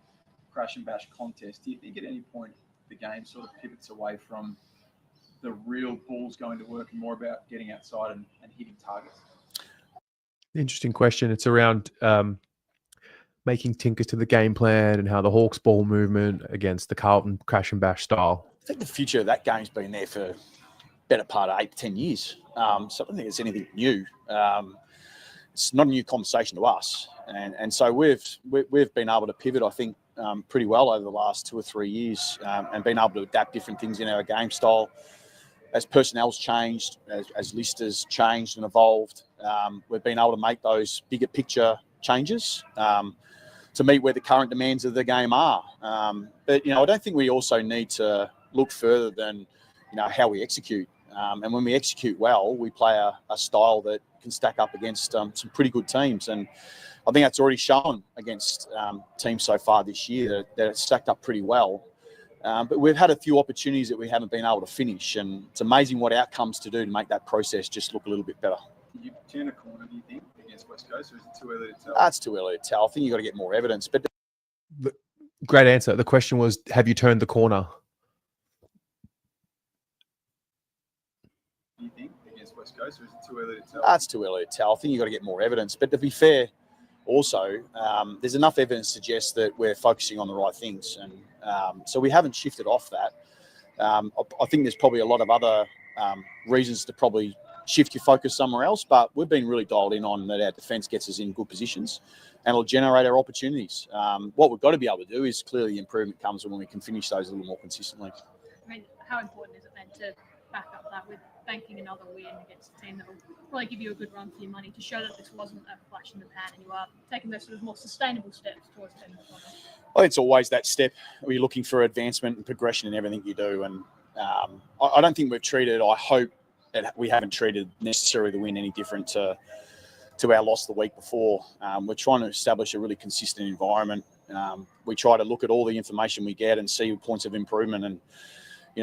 crash and bash contest. Do you think at any point the game sort of pivots away from the real balls going to work and more about getting outside and hitting targets? Interesting question. It's around making tinkers to the game plan and how the Hawks ball movement against the Carlton crash and bash style. I think the future of that game's been there for better part of 8 to 10 years. So I don't think it's anything new. It's not a new conversation to us. And so we've been able to pivot, I think, pretty well over the last 2 or 3 years, and been able to adapt different things in our game style. As personnel's changed, as list has changed and evolved, we've been able to make those bigger picture changes to meet where the current demands of the game are. But, I don't think we also need to look further than, how we execute. And when we execute well, we play a style that can stack up against some pretty good teams. And I think that's already shown against teams so far this year that it's stacked up pretty well. But we've had a few opportunities that we haven't been able to finish. And it's amazing what outcomes to do to make that process just look a little bit better. Did you turn a corner, do you think, against West Coast, or is it too early to tell? That's too early to tell. I think you've got to get more evidence. But Great answer. The question was, have you turned the corner? Do you think, against West Coast, or is it too early to tell? That's too early to tell. I think you've got to get more evidence. But to be fair, also, there's enough evidence to suggest that we're focusing on the right things. And so we haven't shifted off that. I think there's probably a lot of other reasons to probably shift your focus somewhere else, but we've been really dialed in on that our defence gets us in good positions and it'll generate our opportunities. What we've got to be able to do is clearly the improvement comes when we can finish those a little more consistently. I mean, how important is it then to back up that with banking another win against a team that will probably give you a good run for your money to show that this wasn't a flash in the pan and you are taking those sort of more sustainable steps towards turning the corner? I think it's always that step where you're looking for advancement and progression in everything you do. And I don't think we've treated, I hope that we haven't treated necessarily the win any different to our loss the week before. We're trying to establish a really consistent environment. We try to look at all the information we get and see points of improvement. And,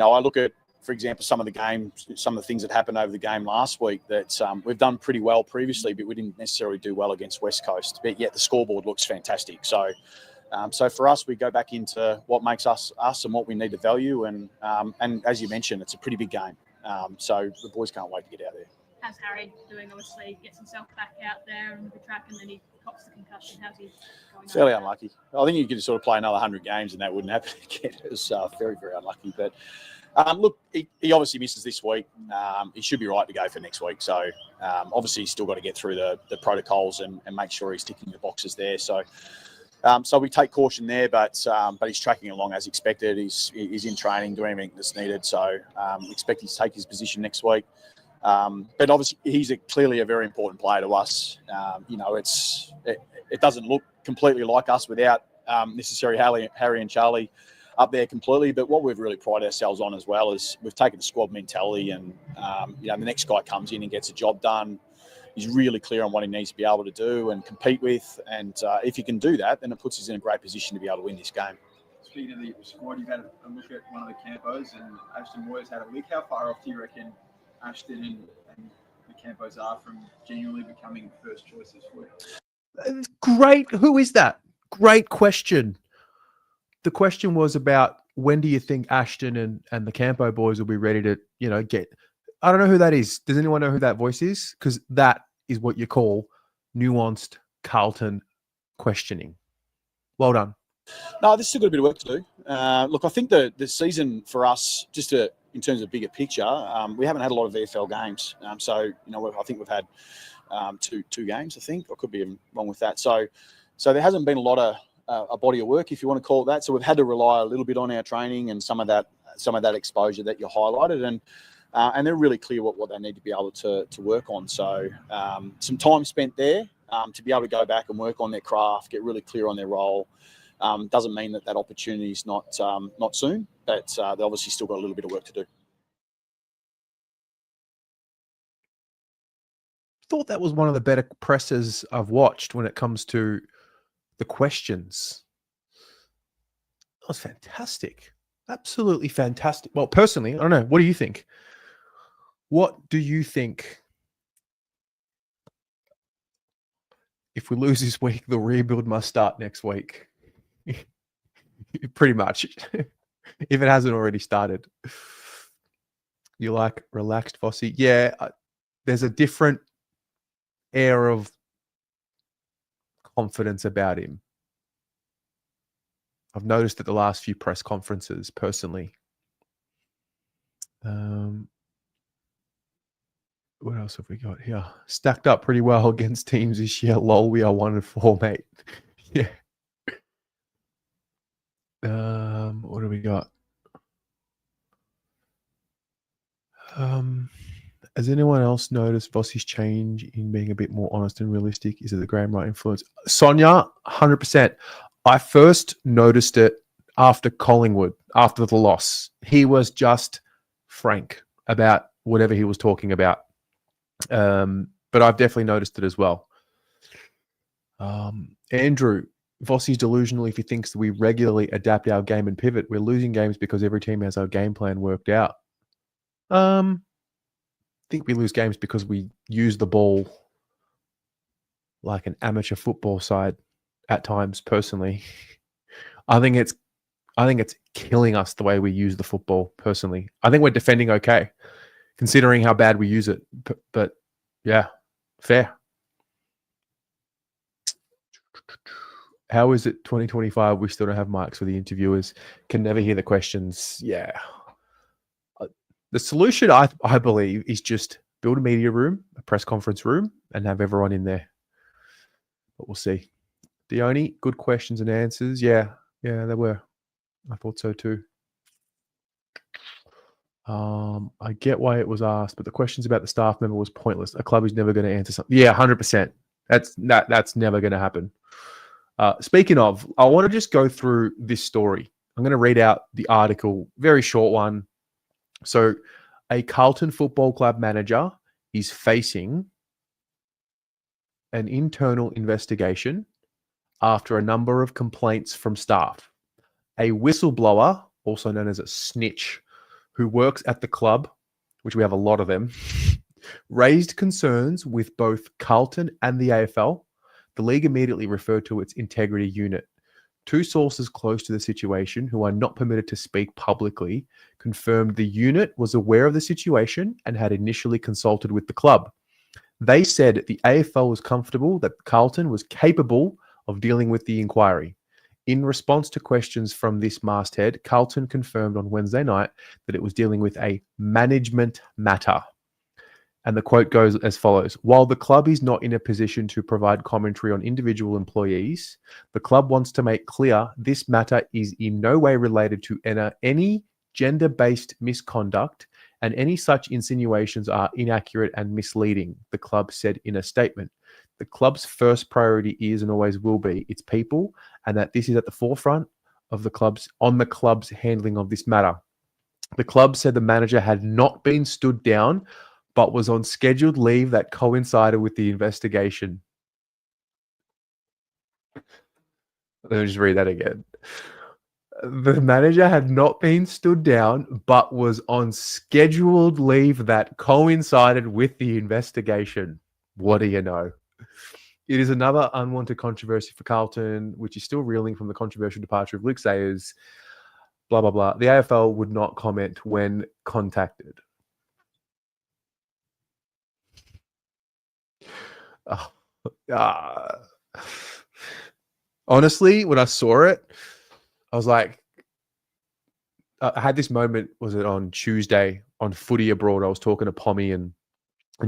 I look at, for example, some of the things that happened over the game last week that we've done pretty well previously, but we didn't necessarily do well against West Coast. But yet the scoreboard looks fantastic. So for us, we go back into what makes us and what we need to value. And as you mentioned, it's a pretty big game. So the boys can't wait to get out there. How's Harry doing? Obviously, gets himself back out there on the track and then he cops the concussion. How's he going? Fairly unlucky. I think you could sort of play another 100 games and that wouldn't happen again. It was very, very unlucky. But look, he obviously misses this week. He should be right to go for next week. So obviously he's still got to get through the protocols and make sure he's ticking the boxes there. So we take caution there, but he's tracking along as expected. He's in training, doing everything that's needed. So we expect him to take his position next week. But obviously he's clearly a very important player to us. It doesn't look completely like us without necessarily Harry and Charlie up there completely. But what we've really prided ourselves on as well is we've taken the squad mentality and, the next guy comes in and gets a job done. He's really clear on what he needs to be able to do and compete with. And if he can do that, then it puts us in a great position to be able to win this game. Speaking of the squad, you've had a look at one of the campos and Ashton Moyes had a leak. How far off do you reckon Ashton and the campos are from genuinely becoming first choices for you? Great. Who is that? Great question. The question was about when do you think Ashton and the Campo boys will be ready to, get. I don't know who that is. Does anyone know who that voice is? Because that is what you call nuanced Carlton questioning. Well done. No, this is still got a bit of work to do. Look, I think the season for us, in terms of bigger picture, we haven't had a lot of AFL games. So I think we've had two games. I think I could be wrong with that. So there hasn't been a lot of a body of work, if you want to call it that. So we've had to rely a little bit on our training and some of that exposure that you highlighted, and they're really clear what they need to be able to work on. So some time spent there to be able to go back and work on their craft, get really clear on their role. Doesn't mean that opportunity is not soon, but they obviously still got a little bit of work to do. Thought that was one of the better presses I've watched when it comes to the questions. That was fantastic. Absolutely fantastic. Well, personally, I don't know. What do you think? What do you think? If we lose this week, the rebuild must start next week. Pretty much. If it hasn't already started. You like relaxed Fossey? Yeah, there's a different air of confidence about him. I've noticed at the last few press conferences, personally. What else have we got here? Stacked up pretty well against teams this year. Lol, we are 1-4, mate. Yeah. What do we got? Has anyone else noticed Vossi's change in being a bit more honest and realistic? Is it the Graham Wright influence? Sonia, 100%. I first noticed it after Collingwood, after the loss. He was just frank about whatever he was talking about. But I've definitely noticed it as well. Andrew, Vossi's delusional if he thinks that we regularly adapt our game and pivot. We're losing games because every team has our game plan worked out. I think we lose games because we use the ball like an amateur football side at times. Personally, I think it's killing us the way we use the football. Personally, I think we're defending okay, considering how bad we use it. But yeah, fair. How is it 2025? We still don't have mics for the interviewers. Can never hear the questions. Yeah. The solution, I believe, is just build a media room, a press conference room, and have everyone in there. But we'll see. Dione, good questions and answers. Yeah, there were. I thought so too. I get why it was asked, but the questions about the staff member was pointless. A club is never going to answer something. Yeah, 100%. That's never going to happen. Speaking of, I want to just go through this story. I'm going to read out the article, very short one. So, a Carlton Football Club manager is facing an internal investigation after a number of complaints from staff. A whistleblower, also known as a snitch, who works at the club, which we have a lot of them, raised concerns with both Carlton and the AFL. The league immediately referred to its integrity unit. Two sources close to the situation, who are not permitted to speak publicly, confirmed the unit was aware of the situation and had initially consulted with the club. They said the AFL was comfortable that Carlton was capable of dealing with the inquiry. In response to questions from this masthead, Carlton confirmed on Wednesday night that it was dealing with a management matter. And the quote goes as follows. While the club is not in a position to provide commentary on individual employees, the club wants to make clear this matter is in no way related to any gender-based misconduct, and any such insinuations are inaccurate and misleading, the club said in a statement. The club's first priority is and always will be its people, and that this is at the forefront of the club's handling of this matter. The club said the manager had not been stood down, but was on scheduled leave that coincided with the investigation. Let me just read that again. The manager had not been stood down, but was on scheduled leave that coincided with the investigation. What do you know? It is another unwanted controversy for Carlton, which is still reeling from the controversial departure of Luke Sayers. Blah, blah, blah. The AFL would not comment when contacted. Honestly, when I saw it, I was like, I had this moment, was it on Tuesday on Footy Abroad? I was talking to Pommy and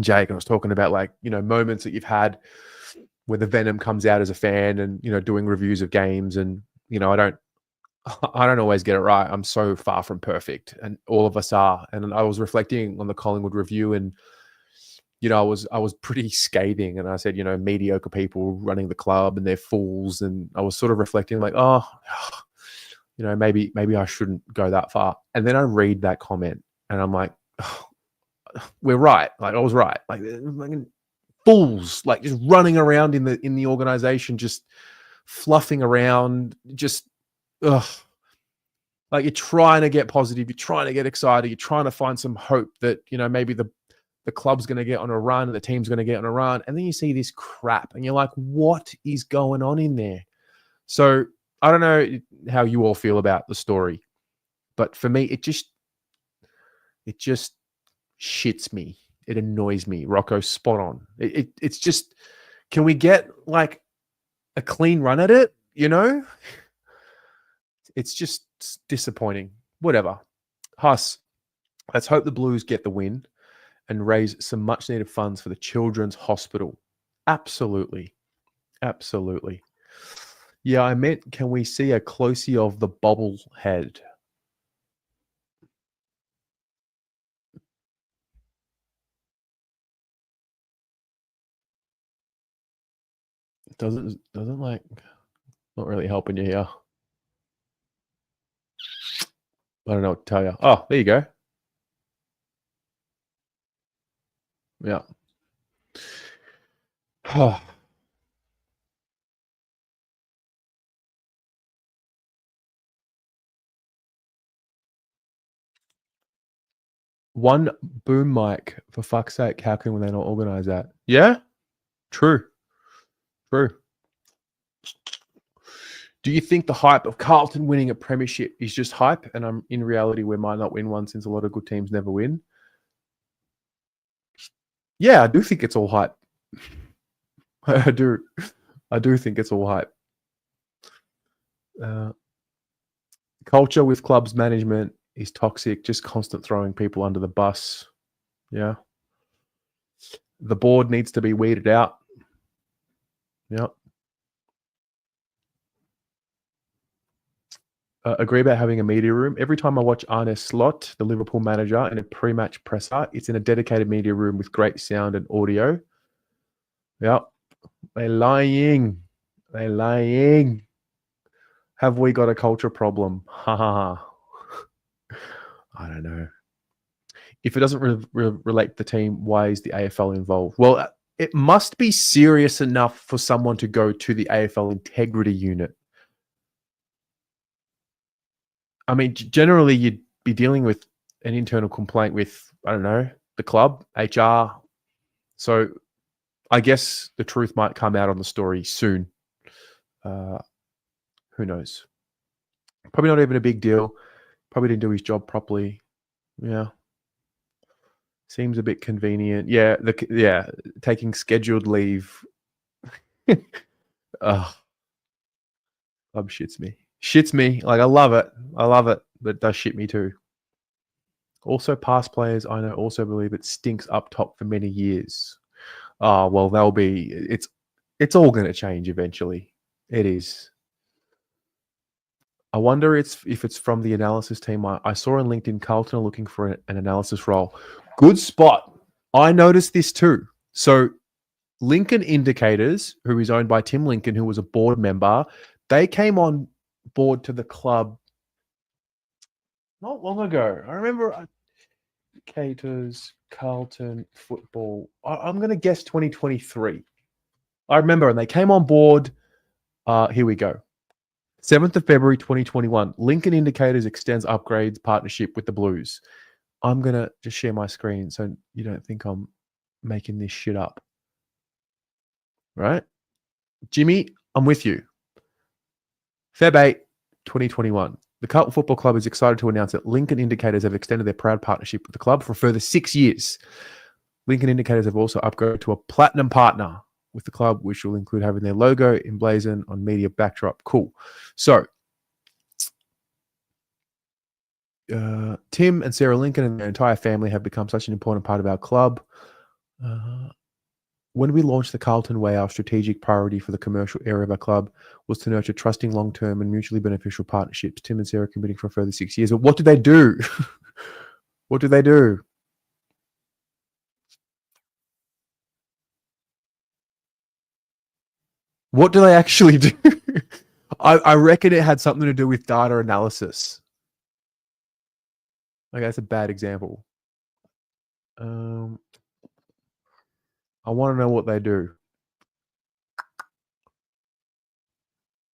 Jake, and I was talking about moments that you've had where the venom comes out as a fan, and doing reviews of games, and I don't always get it right. I'm so far from perfect, and all of us are. And I was reflecting on the Collingwood review, and I was pretty scathing, and I said, mediocre people running the club and they're fools. And I was sort of reflecting like, maybe I shouldn't go that far. And then I read that comment and I'm like, we're right. Like I was right. Like fools, like just running around in the organization, just fluffing around, just like you're trying to get positive, you're trying to get excited, you're trying to find some hope that, maybe the club's going to get on a run and the team's going to get on a run. And then you see this crap and you're like, what is going on in there? So I don't know how you all feel about the story, but for me, it just shits me. It annoys me. Rocco, spot on. It's just, can we get like a clean run at it? It's just disappointing. Whatever. Huss, let's hope the Blues get the win and raise some much needed funds for the Children's Hospital. Absolutely. Absolutely. Yeah, I meant, can we see a closey of the bobblehead? Doesn't like not really helping you here. I don't know what to tell you. Oh, there you go. Yeah. One boom mic, for fuck's sake. How can they not organize that? Yeah? True. True. Do you think the hype of Carlton winning a premiership is just hype? And in reality, we might not win one since a lot of good teams never win. Yeah, I do think it's all hype. I do think it's all hype. Culture with clubs management is toxic, just constant throwing people under the bus. Yeah. The board needs to be weeded out. Yeah. Agree about having a media room. Every time I watch Arne Slot, the Liverpool manager, in a pre-match presser, it's in a dedicated media room with great sound and audio. Yeah. They're lying. They're lying. Have we got a culture problem? Ha ha ha. I don't know. If it doesn't relate to the team, why is the AFL involved? Well, it must be serious enough for someone to go to the AFL integrity unit. I mean, generally, you'd be dealing with an internal complaint with, I don't know, the club, HR. So I guess the truth might come out on the story soon. Who knows? Probably not even a big deal. Probably didn't do his job properly. Yeah. Seems a bit convenient. Yeah, taking scheduled leave. Club shits me. Shits me. Like, I love it. But it does shit me too. Also, past players I know also believe it stinks up top for many years. Oh, well, it's all going to change eventually. It is. I wonder if it's from the analysis team. I saw on LinkedIn Carlton are looking for an analysis role. Good spot. I noticed this too. So Lincoln Indicators, who is owned by Tim Lincoln, who was a board member, they came on board to the club not long ago. I remember Indicators, Carlton football. I'm going to guess 2023. I remember, and they came on board. Here we go. 7th of February 2021. Lincoln Indicators extends upgrades partnership with the Blues. I'm going to just share my screen so you don't think I'm making this shit up. Right? Jimmy, I'm with you. Feb 8, 2021. The Carlton Football Club is excited to announce that Lincoln Indicators have extended their proud partnership with the club for a further 6 years. Lincoln Indicators have also upgraded to a platinum partner with the club, which will include having their logo emblazoned on media backdrop. Cool. So, Tim and Sarah Lincoln and their entire family have become such an important part of our club. When we launched the Carlton Way, our strategic priority for the commercial area of our club was to nurture trusting, long-term and mutually beneficial partnerships. Tim and Sarah committing for a further 6 years. But what did they do? What did they do? What do they actually do? I reckon it had something to do with data analysis. Okay, that's a bad example. I want to know what they do.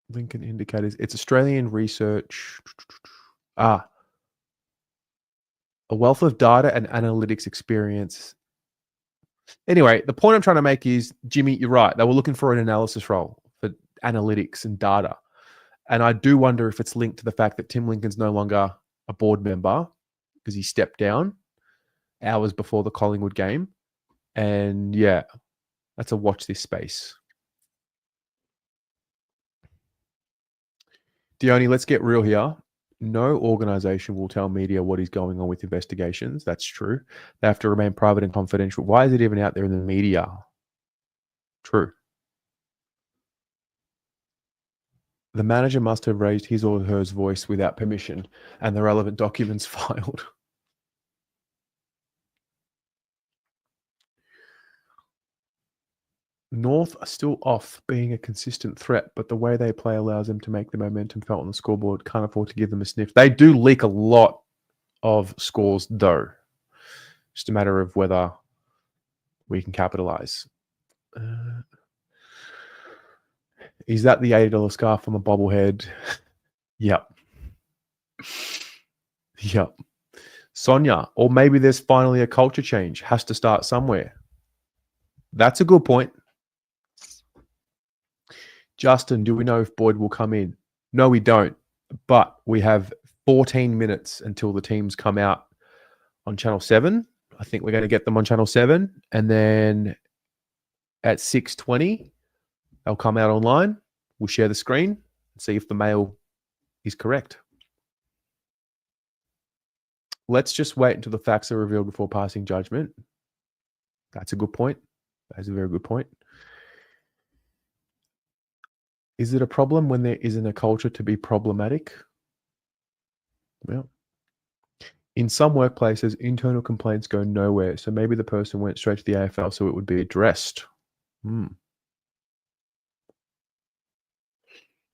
Lincoln Indicators. It's Australian research. A wealth of data and analytics experience. Anyway, the point I'm trying to make is, Jimmy, you're right. They were looking for an analysis role for analytics and data. And I do wonder if it's linked to the fact that Tim Lincoln's no longer a board member because he stepped down hours before the Collingwood game. And yeah, that's a watch this space. Dione, let's get real here. No organization will tell media what is going on with investigations. That's true. They have to remain private and confidential. Why is it even out there in the media? True. The manager must have raised his or her voice without permission and the relevant documents filed. North are still off being a consistent threat, but the way they play allows them to make the momentum felt on the scoreboard. Can't afford to give them a sniff. They do leak a lot of scores, though. Just a matter of whether we can capitalize. Is that the $80 scarf from a bobblehead? Yep. Yep. Sonia, or maybe there's finally a culture change. Has to start somewhere. That's a good point. Justin, do we know if Boyd will come in? No, we don't. But we have 14 minutes until the teams come out on Channel 7. I think we're going to get them on Channel 7. And then at 6:20, they'll come out online. We'll share the screen and see if the mail is correct. Let's just wait until the facts are revealed before passing judgment. That's a good point. That's a very good point. Is it a problem when there isn't a culture to be problematic? Well, in some workplaces, internal complaints go nowhere. So maybe the person went straight to the AFL so it would be addressed.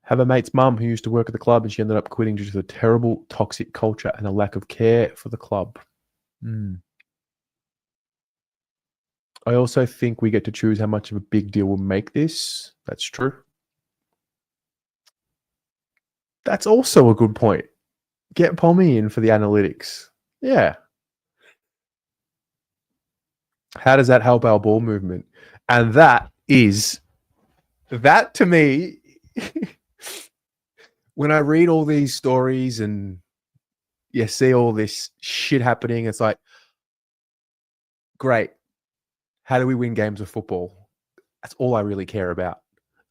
Have a mate's mum who used to work at the club and she ended up quitting due to the terrible toxic culture and a lack of care for the club. I also think we get to choose how much of a big deal we'll make this. That's true. That's also a good point. Get Pommy in for the analytics. Yeah. How does that help our ball movement? And that to me, when I read all these stories and you see all this shit happening, it's like, great. How do we win games of football? That's all I really care about.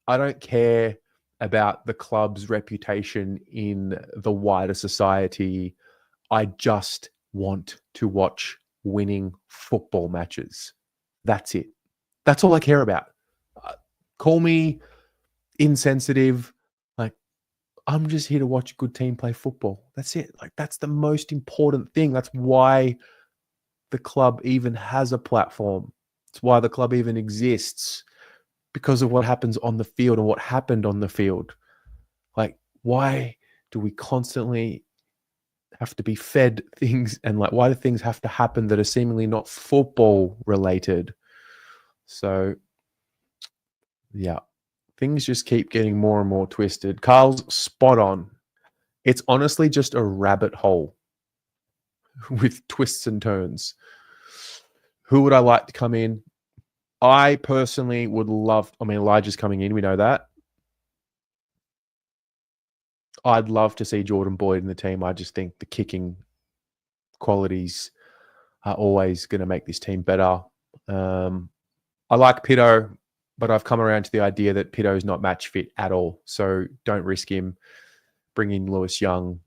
I don't care about the club's reputation in the wider society. I just want to watch winning football matches. That's it. That's all I care about. Call me insensitive. Like, I'm just here to watch a good team play football. That's it. Like, that's the most important thing. That's why the club even has a platform. It's why the club even exists. Because of what happens on the field and what happened on the field. Like, why do we constantly have to be fed things, and like, why do things have to happen that are seemingly not football related? So, yeah, things just keep getting more and more twisted. Carl's spot on. It's honestly just a rabbit hole with twists and turns. Who would I like to come in? I personally would love, Elijah's coming in, we know that. I'd love to see Jordan Boyd in the team. I just think the kicking qualities are always going to make this team better. I like Pitto, but I've come around to the idea that Pitto is not match fit at all. So don't risk him. Bring in Lewis Young.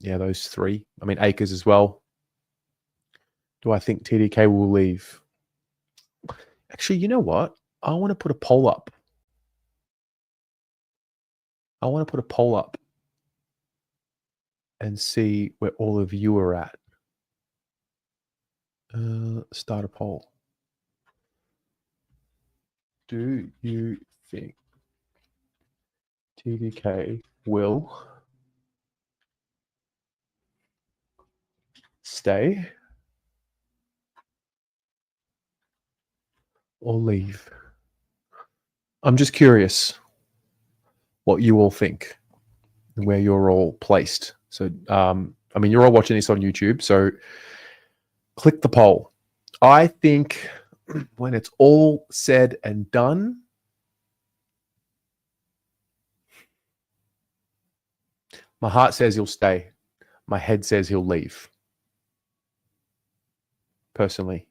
Yeah, those three. Akers as well. Do I think TDK will leave? Actually, you know what? I want to put a poll up. And see where all of you are at. Start a poll. Do you think TDK will stay or leave? I'm just curious what you all think and where you're all placed. So, you're all watching this on YouTube, so click the poll. I think when it's all said and done, my heart says he'll stay. My head says he'll leave. Personally.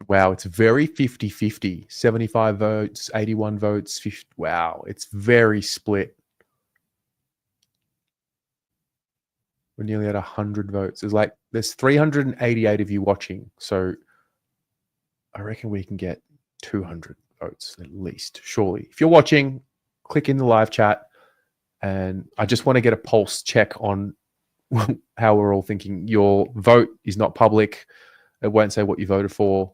Wow, it's very 50-50. 75 votes, 81 votes, 50. Wow, it's very split. We're nearly at 100 votes. There's 388 of you watching. So I reckon we can get 200 votes at least, surely. If you're watching, click in the live chat. And I just want to get a pulse check on how we're all thinking. Your vote is not public. It won't say what you voted for.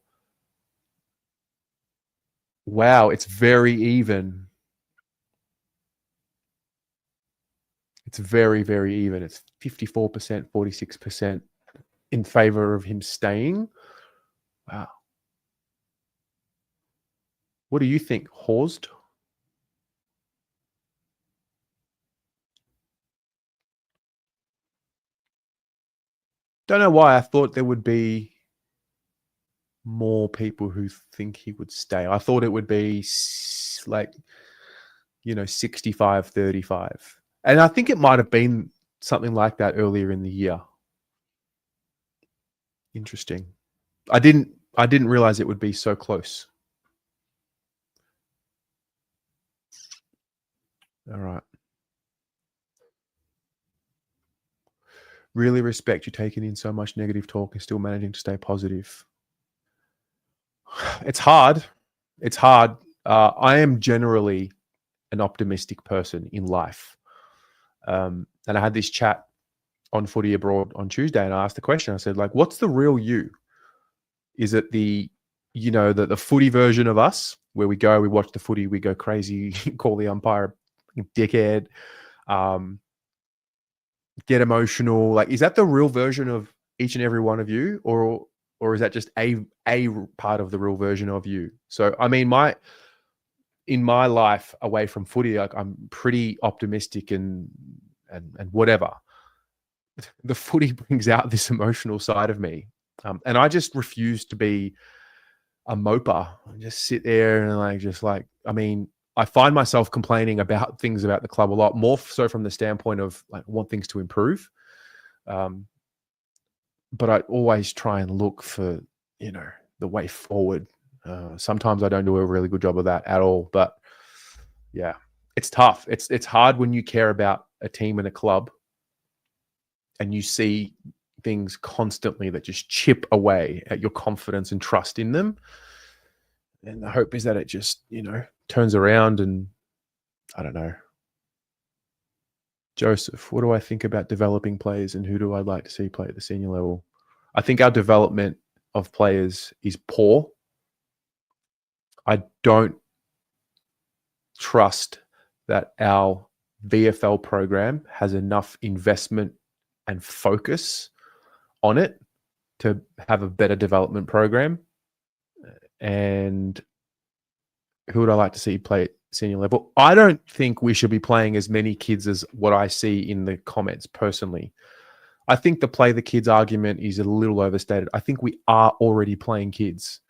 Wow, it's very even. It's very, very even. It's 54%, 46% in favor of him staying. Wow. What do you think, Horst? Don't know why I thought there would be more people who think he would stay. I thought it would be like, 65-35. And I think it might have been something like that earlier in the year. Interesting. I didn't realize it would be so close. All right. Really respect you taking in so much negative talk and still managing to stay positive. It's hard. It's hard. I am generally an optimistic person in life. And I had this chat on Footy Abroad on Tuesday, and I asked the question. I said, like, what's the real you? Is it the footy version of us where we go, we watch the footy, we go crazy, call the umpire a dickhead, get emotional? Like, is that the real version of each and every one of you, or is that just a part of the real version of you? So, I mean, in my life away from footy, like, I'm pretty optimistic and whatever. The footy brings out this emotional side of me, and I just refuse to be a moper. I just sit there and I mean, I find myself complaining about things about the club a lot, more so from the standpoint of like, I want things to improve. But I always try and look for, the way forward. Sometimes I don't do a really good job of that at all, but yeah, it's tough. It's hard when you care about a team and a club and you see things constantly that just chip away at your confidence and trust in them. And the hope is that it just, turns around. And I don't know. Joseph, what do I think about developing players and who do I like to see play at the senior level? I think our development of players is poor. I don't trust that our VFL program has enough investment and focus on it to have a better development program. And who would I like to see play at senior level? I don't think we should be playing as many kids as what I see in the comments personally. I think the play the kids argument is a little overstated. I think we are already playing kids.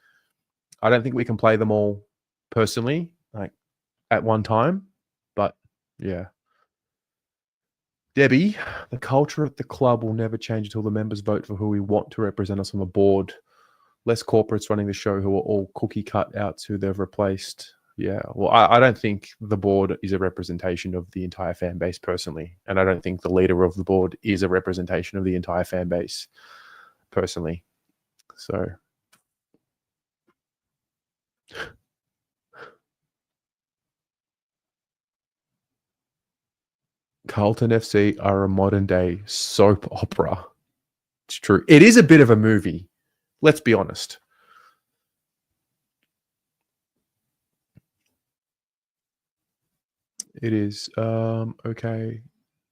I don't think we can play them all personally, like at one time. But yeah. Debbie, the culture at the club will never change until the members vote for who we want to represent us on the board. Less corporates running the show who are all cookie cutouts who they've replaced. Yeah, well, I don't think the board is a representation of the entire fan base personally. And I don't think the leader of the board is a representation of the entire fan base personally. So, Carlton FC are a modern day soap opera. It's true. It is a bit of a movie. Let's be honest. It is. Okay.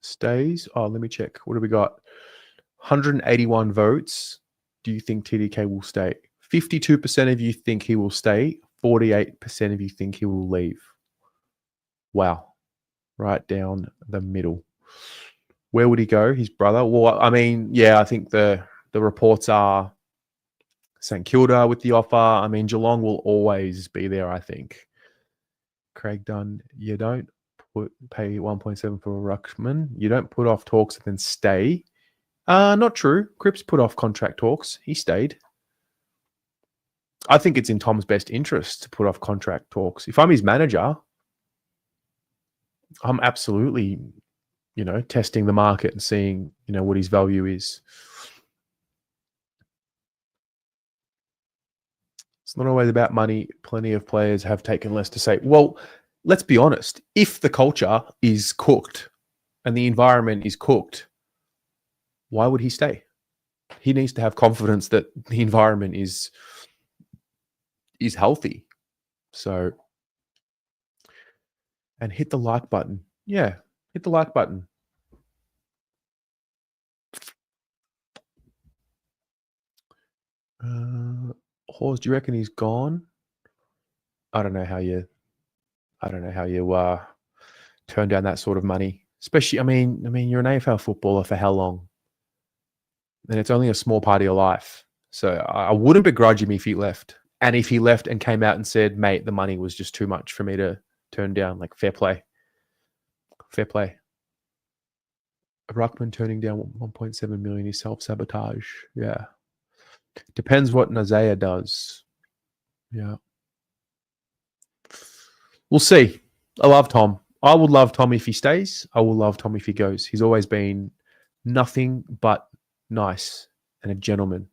Stays. Oh, let me check. What do we got? 181 votes. Do you think TDK will stay? 52% of you think he will stay. 48% of you think he will leave. Wow. Right down the middle. Where would he go? His brother? Well, I mean, yeah, I think the reports are St Kilda with the offer. I mean, Geelong will always be there, I think. Craig Dunn, you don't pay 1.7 for a ruckman. You don't put off talks and then stay. Not true. Cripps put off contract talks. He stayed. I think it's in Tom's best interest to put off contract talks. If I'm his manager, I'm absolutely, testing the market and seeing, what his value is. It's not always about money. Plenty of players have taken less to say. Well, let's be honest. If the culture is cooked and the environment is cooked, why would he stay? he needs to have confidence that the environment is healthy. So, and hit the like button. Yeah, hit the like button. Hawes, do you reckon he's gone? I don't know how you turn down that sort of money. Especially, I mean, you're an AFL footballer for how long? And it's only a small part of your life. So I wouldn't begrudge him if he left. And if he left and came out and said, mate, the money was just too much for me to turn down, like fair play. Fair play. Ruckman turning down 1.7 million is self-sabotage. Yeah. Depends what Nazaya does. Yeah. We'll see. I love Tom. I would love Tom if he stays. I will love Tom if he goes. He's always been nothing but nice and a gentleman.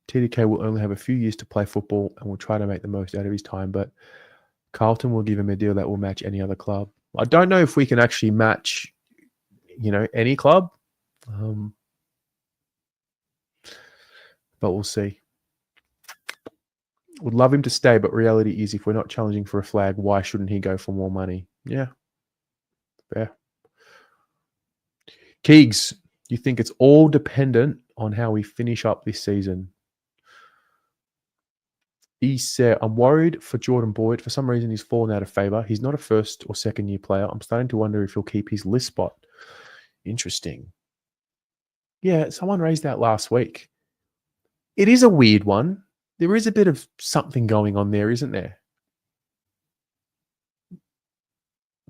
TDK will only have a few years to play football and will try to make the most out of his time, but Carlton will give him a deal that will match any other club. I don't know if we can actually match, any club, but we'll see. Would love him to stay, but reality is if we're not challenging for a flag, why shouldn't he go for more money? Yeah, fair. Keegs, you think it's all dependent on how we finish up this season? He said, I'm worried for Jordan Boyd. For some reason, he's fallen out of favour. He's not a first or second year player. I'm starting to wonder if he'll keep his list spot. Interesting. Yeah, someone raised that last week. It is a weird one. There is a bit of something going on there, isn't there?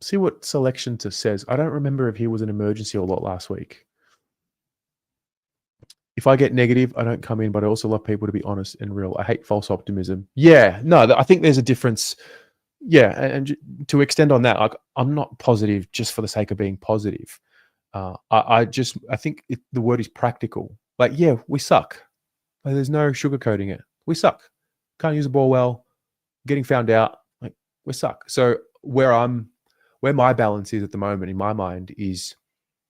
See what Selections says. I don't remember if he was an emergency or lot last week. If I get negative, I don't come in, but I also love people to be honest and real. I hate false optimism. Yeah, no, I think there's a difference. Yeah, and to extend on that, I'm not positive just for the sake of being positive. I think the word is practical. Like, yeah, we suck. Like, there's no sugarcoating it. We suck. Can't use the ball well. Getting found out. Like, we suck. So where my balance is at the moment in my mind is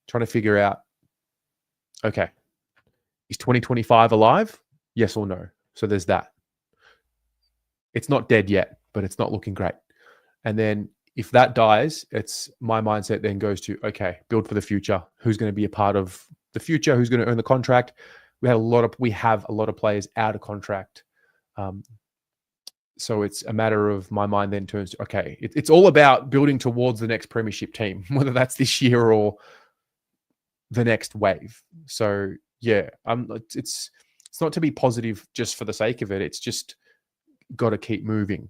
trying to figure out, okay, is 2025 alive? Yes or no? So there's that. It's not dead yet, but it's not looking great. And then if that dies, it's my mindset then goes to, okay, build for the future. Who's going to be a part of the future? Who's going to earn the contract? We have a lot of players out of contract. So it's a matter of my mind then turns to, okay, it's all about building towards the next premiership team, whether that's this year or the next wave. So yeah, it's not to be positive just for the sake of it. It's just got to keep moving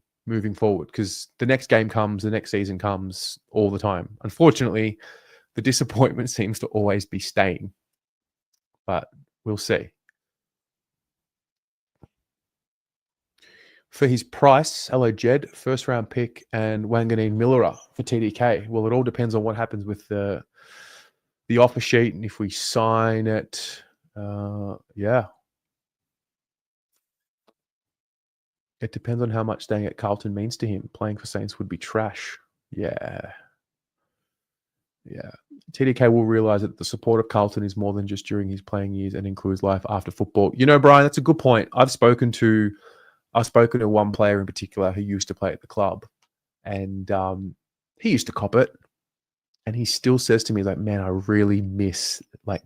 forward because the next game comes, the next season comes all the time. Unfortunately, the disappointment seems to always be staying, but we'll see. For his price, hello Jed, first round pick and Wanganeen Millera for TDK. Well, it all depends on what happens with the offer sheet and if we sign it. Yeah. It depends on how much staying at Carlton means to him. Playing for Saints would be trash. Yeah. Yeah. TDK will realise that the support of Carlton is more than just during his playing years and includes life after football. Brian, that's a good point. I've spoken to one player in particular who used to play at the club, and he used to cop it, and he still says to me, like, man, I really miss like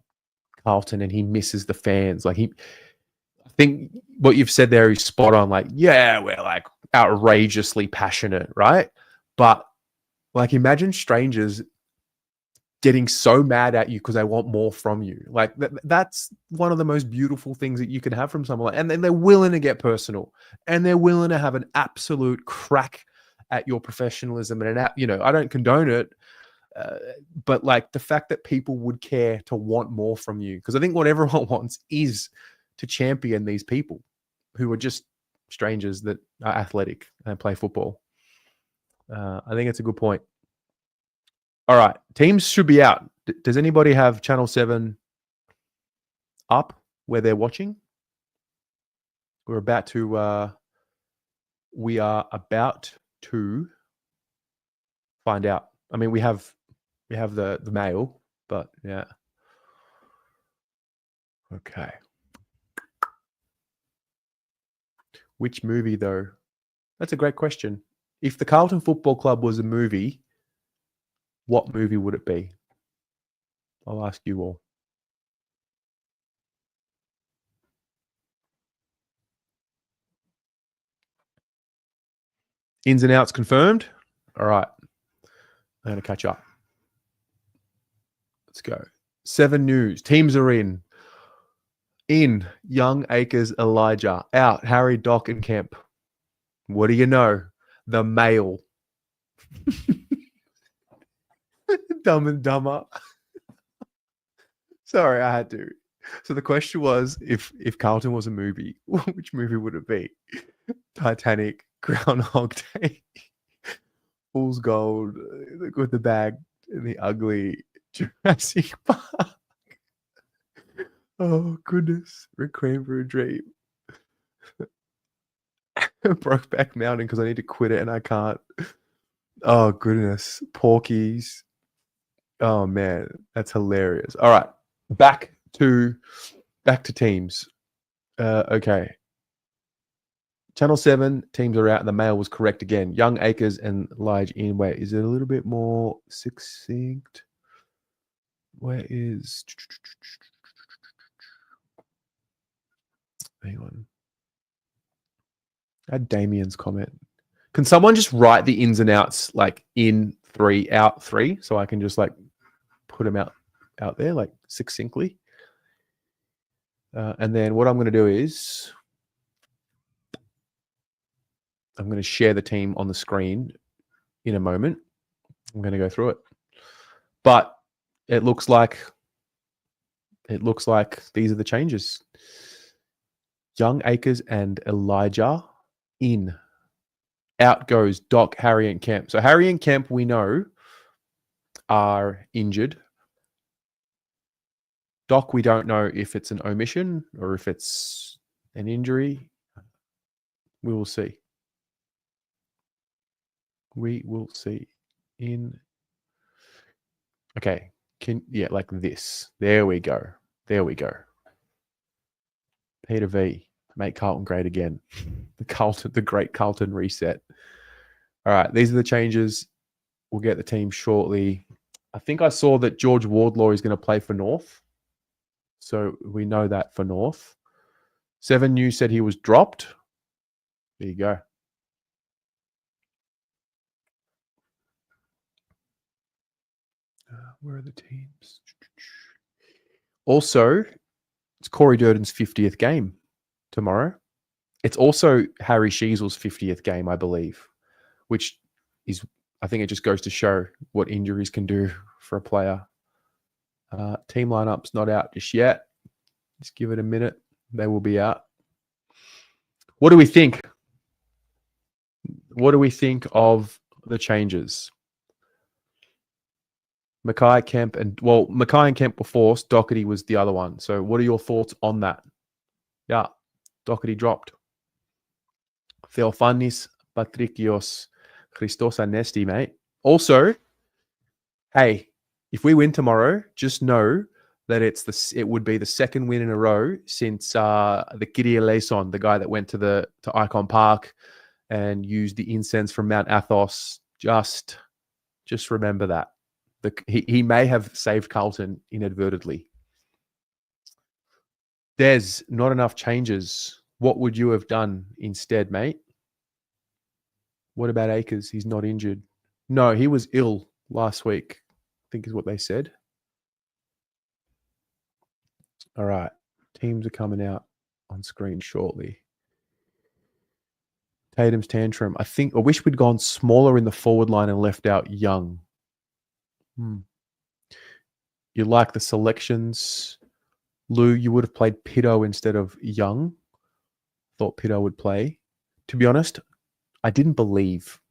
Carlton, and he misses the fans. Like, I think what you've said there is spot on. Like, yeah, we're like outrageously passionate, right? But like, imagine strangers getting so mad at you because they want more from you. Like that's one of the most beautiful things that you can have from someone. And then they're willing to get personal and they're willing to have an absolute crack at your professionalism. And I don't condone it, but like the fact that people would care to want more from you, because I think what everyone wants is to champion these people who are just strangers that are athletic and play football. I think it's a good point. All right, teams should be out. Does anybody have Channel 7 up where they're watching? We are about to find out. I mean, we have We have the male, but yeah. Okay. Which movie, though? That's a great question. If the Carlton Football Club was a movie, what movie would it be? I'll ask you all. Ins and outs confirmed. All right. I'm going to catch up. Let's go. 7 News. Teams are in. In. Young, Akers, Elijah. Out. Harry, Doc, and Kemp. What do you know? The male. Dumb and Dumber. Sorry, I had to. So the question was, if Carlton was a movie, which movie would it be? Titanic, Groundhog Day, Fool's Gold, with the bag, and the ugly, Jurassic Park. Oh goodness, Requiem for a Dream. Brokeback Mountain because I need to quit it and I can't. Oh goodness, Porky's. Oh man, that's hilarious. All right, back to teams. Okay. Channel 7 teams are out and the male was correct again. Young, Akers, and Lige in. Wait, is it a little bit more succinct? Where is... Hang on. Add Damien's comment. Can someone just write the ins and outs like in 3, out 3, so I can just like put them out there like succinctly? And then what I'm going to do is I'm going to share the team on the screen in a moment. I'm going to go through it. But it looks like these are the changes. Young, Akers, and Elijah in. Out goes Doc, Harry, and Kemp. So Harry and Kemp, we know, are injured. Doc, we don't know if it's an omission or if it's an injury. We will see. We will see. Okay. Like this. There we go. There we go. Peter V. Make Carlton great again. The great Carlton reset. All right. These are the changes. We'll get the team shortly. I think I saw that George Wardlaw is going to play for North. So we know that for North. 7 News said he was dropped. There you go. Where are the teams? Also, it's Corey Durden's 50th game tomorrow. It's also Harry Sheasel's 50th game, I believe, which is, I think it just goes to show what injuries can do for a player. Team lineup's not out just yet. Just give it a minute. They will be out. What do we think? What do we think of the changes? Mackay, Kemp, Mackay and Kemp were forced. Doherty was the other one. So what are your thoughts on that? Yeah, Doherty dropped. Theophanis Patrikios Christos Anesti, mate. Also, hey, if we win tomorrow, just know that it would be the second win in a row since the Kyrie Eleison, the guy that went to Icon Park and used the incense from Mount Athos. Just remember that. He may have saved Carlton inadvertently. Des, not enough changes. What would you have done instead, mate? What about Akers? He's not injured. No, he was ill last week, I think is what they said. All right. Teams are coming out on screen shortly. Tatum's tantrum. I wish we'd gone smaller in the forward line and left out Young. You like the selections. Lou, you would have played Pitto instead of Young. Thought Pitto would play. To be honest, I didn't believe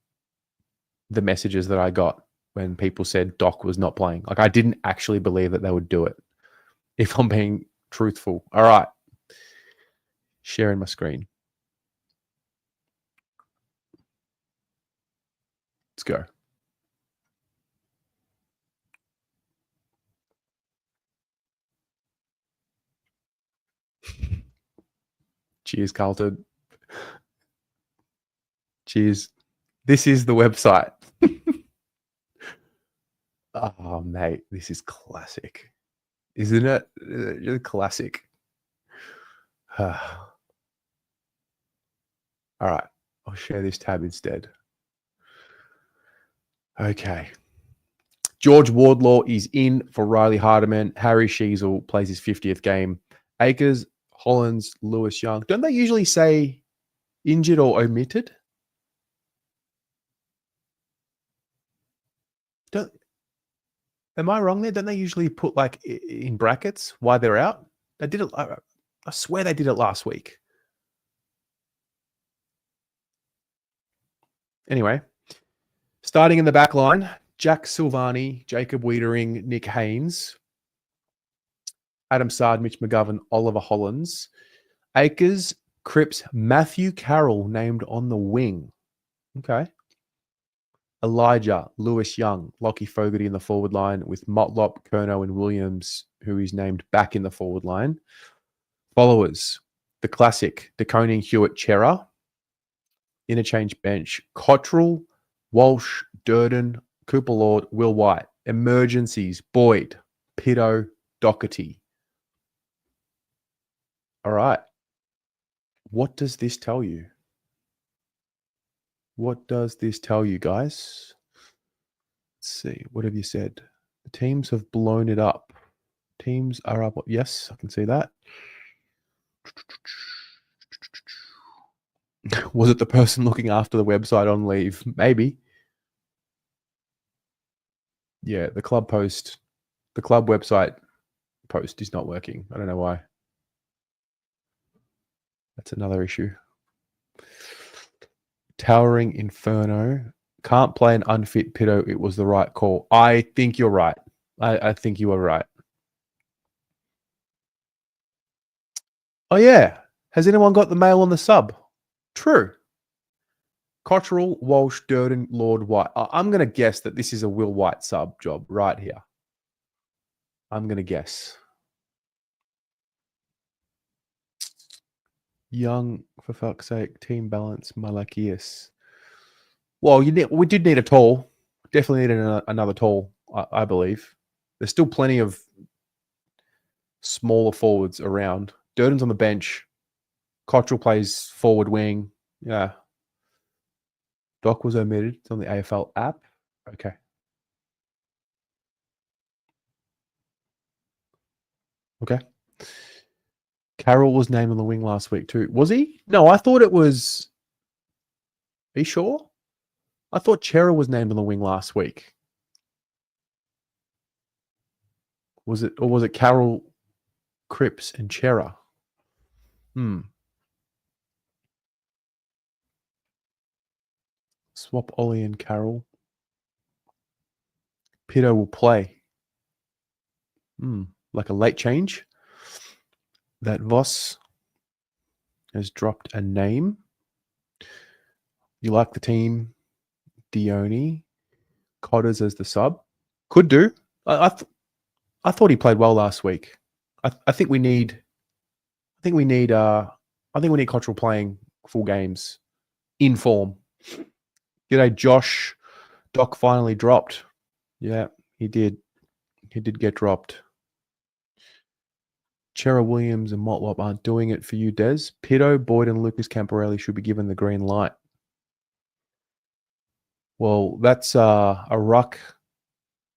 the messages that I got when people said Doc was not playing. Like, I didn't actually believe that they would do it, if I'm being truthful. All right. Sharing my screen. Let's go. Cheers, Carlton. Cheers. This is the website. Oh, mate, this is classic. Isn't it? You're classic. All right. I'll share this tab instead. Okay. George Wardlaw is in for Riley Hardiman. Harry Sheasel plays his 50th game. Akers, Hollins, Lewis Young. Don't they usually say injured or omitted? Am I wrong there? Don't they usually put like in brackets why they're out? They did it. I swear they did it last week. Anyway, starting in the back line, Jack Silvani, Jacob Wiedering, Nick Haynes, Adam Sard, Mitch McGovern, Oliver Hollins, Akers, Cripps, Matthew Carroll named on the wing. Okay. Elijah, Lewis Young, Lockie Fogarty in the forward line with Motlop, Curnow, and Williams, who is named back in the forward line. Followers, the classic, DeConing, Hewitt, Chera. Interchange bench, Cottrell, Walsh, Durden, Cooper Lord, Will White. Emergencies, Boyd, Pitto, Doherty. All right. What does this tell you? What does this tell you, guys? Let's see. What have you said? The teams have blown it up. Teams are up. Yes, I can see that. Was it the person looking after the website on leave? Maybe. Yeah, the club website post is not working. I don't know why. That's another issue. Towering Inferno. Can't play an unfit Pitto. It was the right call. I think you're right. I think you are right. Oh, yeah. Has anyone got the mail on the sub? True. Cottrell, Walsh, Durden, Lord, White. I'm going to guess that this is a Will White sub job right here. I'm going to guess. Young, for fuck's sake, team balance, Malakias. Well, we did need a tall. Definitely needed another tall, I believe. There's still plenty of smaller forwards around. Durden's on the bench. Cottrell plays forward wing. Yeah. Doc was omitted. It's on the AFL app. Okay. Okay. Carroll was named on the wing last week too. Was he? No, I thought it was... Are you sure? I thought Chera was named on the wing last week. Was it, or was it Carroll, Cripps, and Chera? Swap Ollie and Carroll. Pitto will play. Like a late change. That Voss has dropped a name. You like the team? Dione. Cotters as the sub. Could do. I thought he played well last week. I think we need Cottrell playing full games in form. G'day, Josh. Doc finally dropped. Yeah, he did. He did get dropped. Chera Williams and Motlop aren't doing it for you, Des. Pitto, Boyd, and Lucas Camporelli should be given the green light. Well, that's a ruck,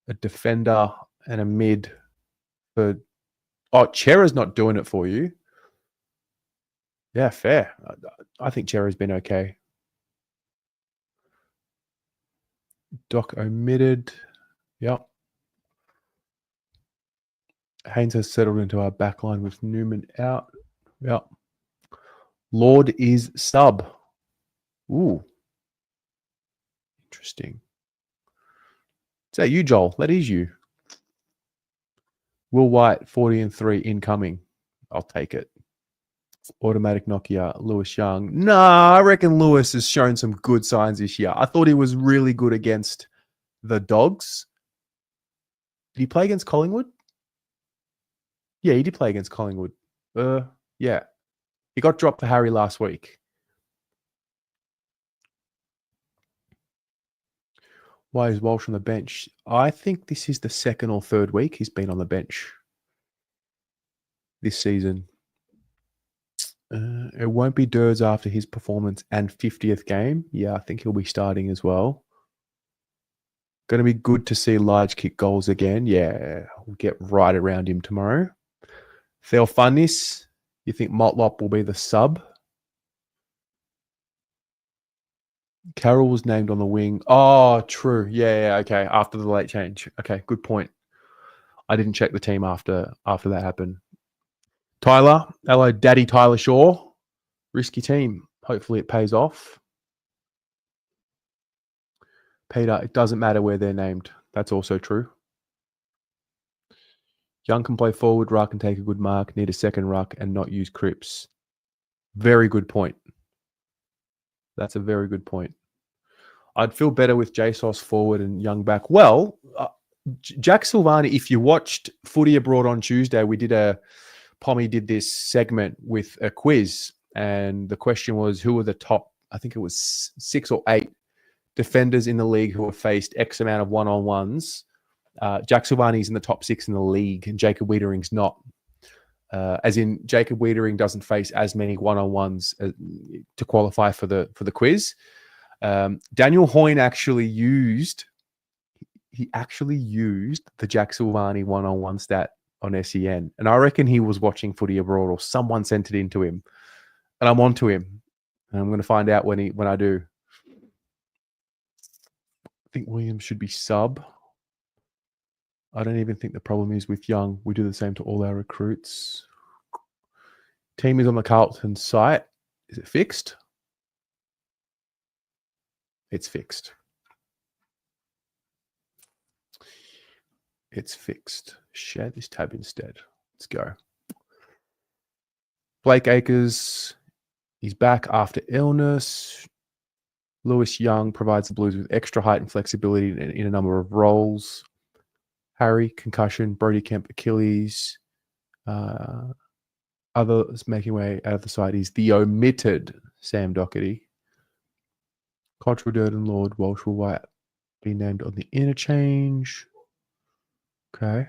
a defender, and a mid. For Chera's not doing it for you. Yeah, fair. I think Chera's been okay. Doc omitted. Yep. Haynes has settled into our backline with Newman out. Yep. Lord is sub. Ooh. Interesting. Is that you, Joel? That is you. Will White, 40-3 incoming. I'll take it. Automatic Nokia, Lewis Young. Nah, I reckon Lewis has shown some good signs this year. I thought he was really good against the Dogs. Did he play against Collingwood? Yeah, he did play against Collingwood. Yeah. He got dropped for Harry last week. Why is Walsh on the bench? I think this is the second or third week he's been on the bench this season. It won't be Durds after his performance and 50th game. Yeah, I think he'll be starting as well. Going to be good to see large kick goals again. Yeah, we'll get right around him tomorrow. Theophanis, you think Motlop will be the sub? Carroll was named on the wing. Oh, true. Yeah, okay. After the late change. Okay, good point. I didn't check the team after that happened. Tyler, hello, Daddy Tyler Shaw. Risky team. Hopefully it pays off. Peter, it doesn't matter where they're named. That's also true. Young can play forward, ruck and take a good mark. Need a second ruck and not use Cripps. Very good point. That's a very good point. I'd feel better with JSOS forward and Young back. Well, Jack Silvani, if you watched Footy Abroad on Tuesday, Pommy did this segment with a quiz. And the question was, who were the top, I think it was 6 or 8 defenders in the league who have faced X amount of one-on-ones. Jack Silvani's in the top 6 in the league and Jacob Wiedering's not. As in, Jacob Wiedering doesn't face as many one-on-ones to qualify for the quiz. Daniel Hoyne actually used the Jack Silvani one-on-one stat on SEN, and I reckon he was watching Footy Abroad or someone sent it into him, and I'm onto him. And I'm going to find out when I do. I think Williams should be sub. I don't even think the problem is with Young. We do the same to all our recruits. Team is on the Carlton site. Is it fixed? It's fixed. It's fixed. Share this tab instead. Let's go. Blake Acres, he's back after illness. Lewis Young provides the Blues with extra height and flexibility in a number of roles. Harry, concussion. Brody Kemp, Achilles. Others making way out of the side is the omitted Sam Doherty. Cottrell, Durden, Lord, Walsh will White be named on the interchange. Okay.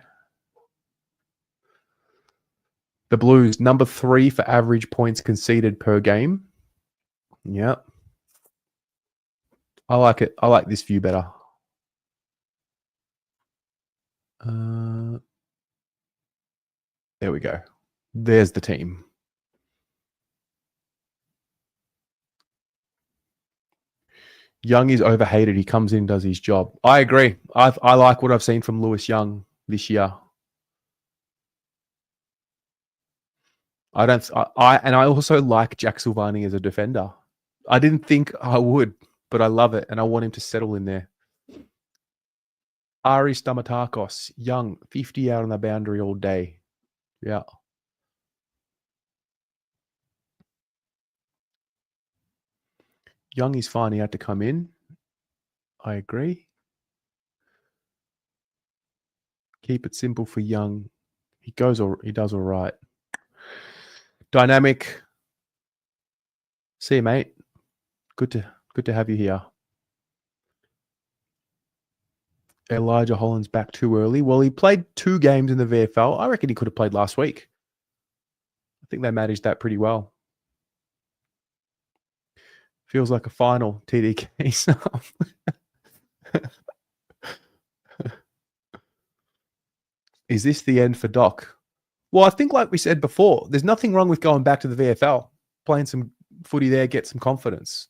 The Blues, number 3 for average points conceded per game. Yep. I like it. I like this view better. There we go. There's the team. Young is overhated. He comes in, does his job. I agree. I like what I've seen from Lewis Young this year. I also like Jack Silvani as a defender. I didn't think I would, but I love it, and I want him to settle in there. Ari Stamatakos, Young, 50 out on the boundary all day. Yeah. Young is fine. He had to come in. I agree. Keep it simple for Young. He does all right. Dynamic. See you, mate. Good to have you here. Elijah Holland's back too early. Well, he played 2 games in the VFL. I reckon he could have played last week. I think they managed that pretty well. Feels like a final, TDK. Is this the end for Doc? Well, I think like we said before, there's nothing wrong with going back to the VFL, playing some footy there, get some confidence.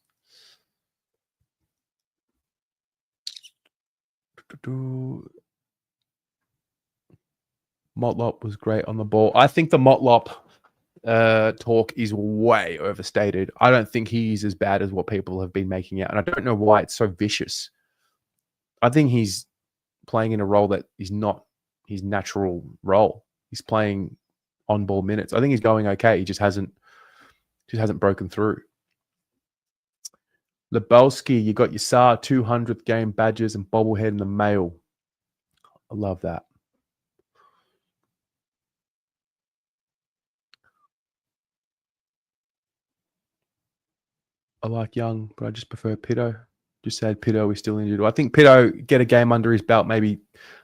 Motlop was great on the ball. I think the Motlop talk is way overstated. I don't think he's as bad as what people have been making out, and I don't know why it's so vicious. I think he's playing in a role that is not his natural role. He's playing on-ball minutes. I think he's going okay. He just hasn't broken through. Lebowski, you got your SAR 200th game badges and bobblehead in the mail. I love that. I like Young, but I just prefer Pitto. Just sad Pitto is still injured. I think Pitto get a game under his belt, maybe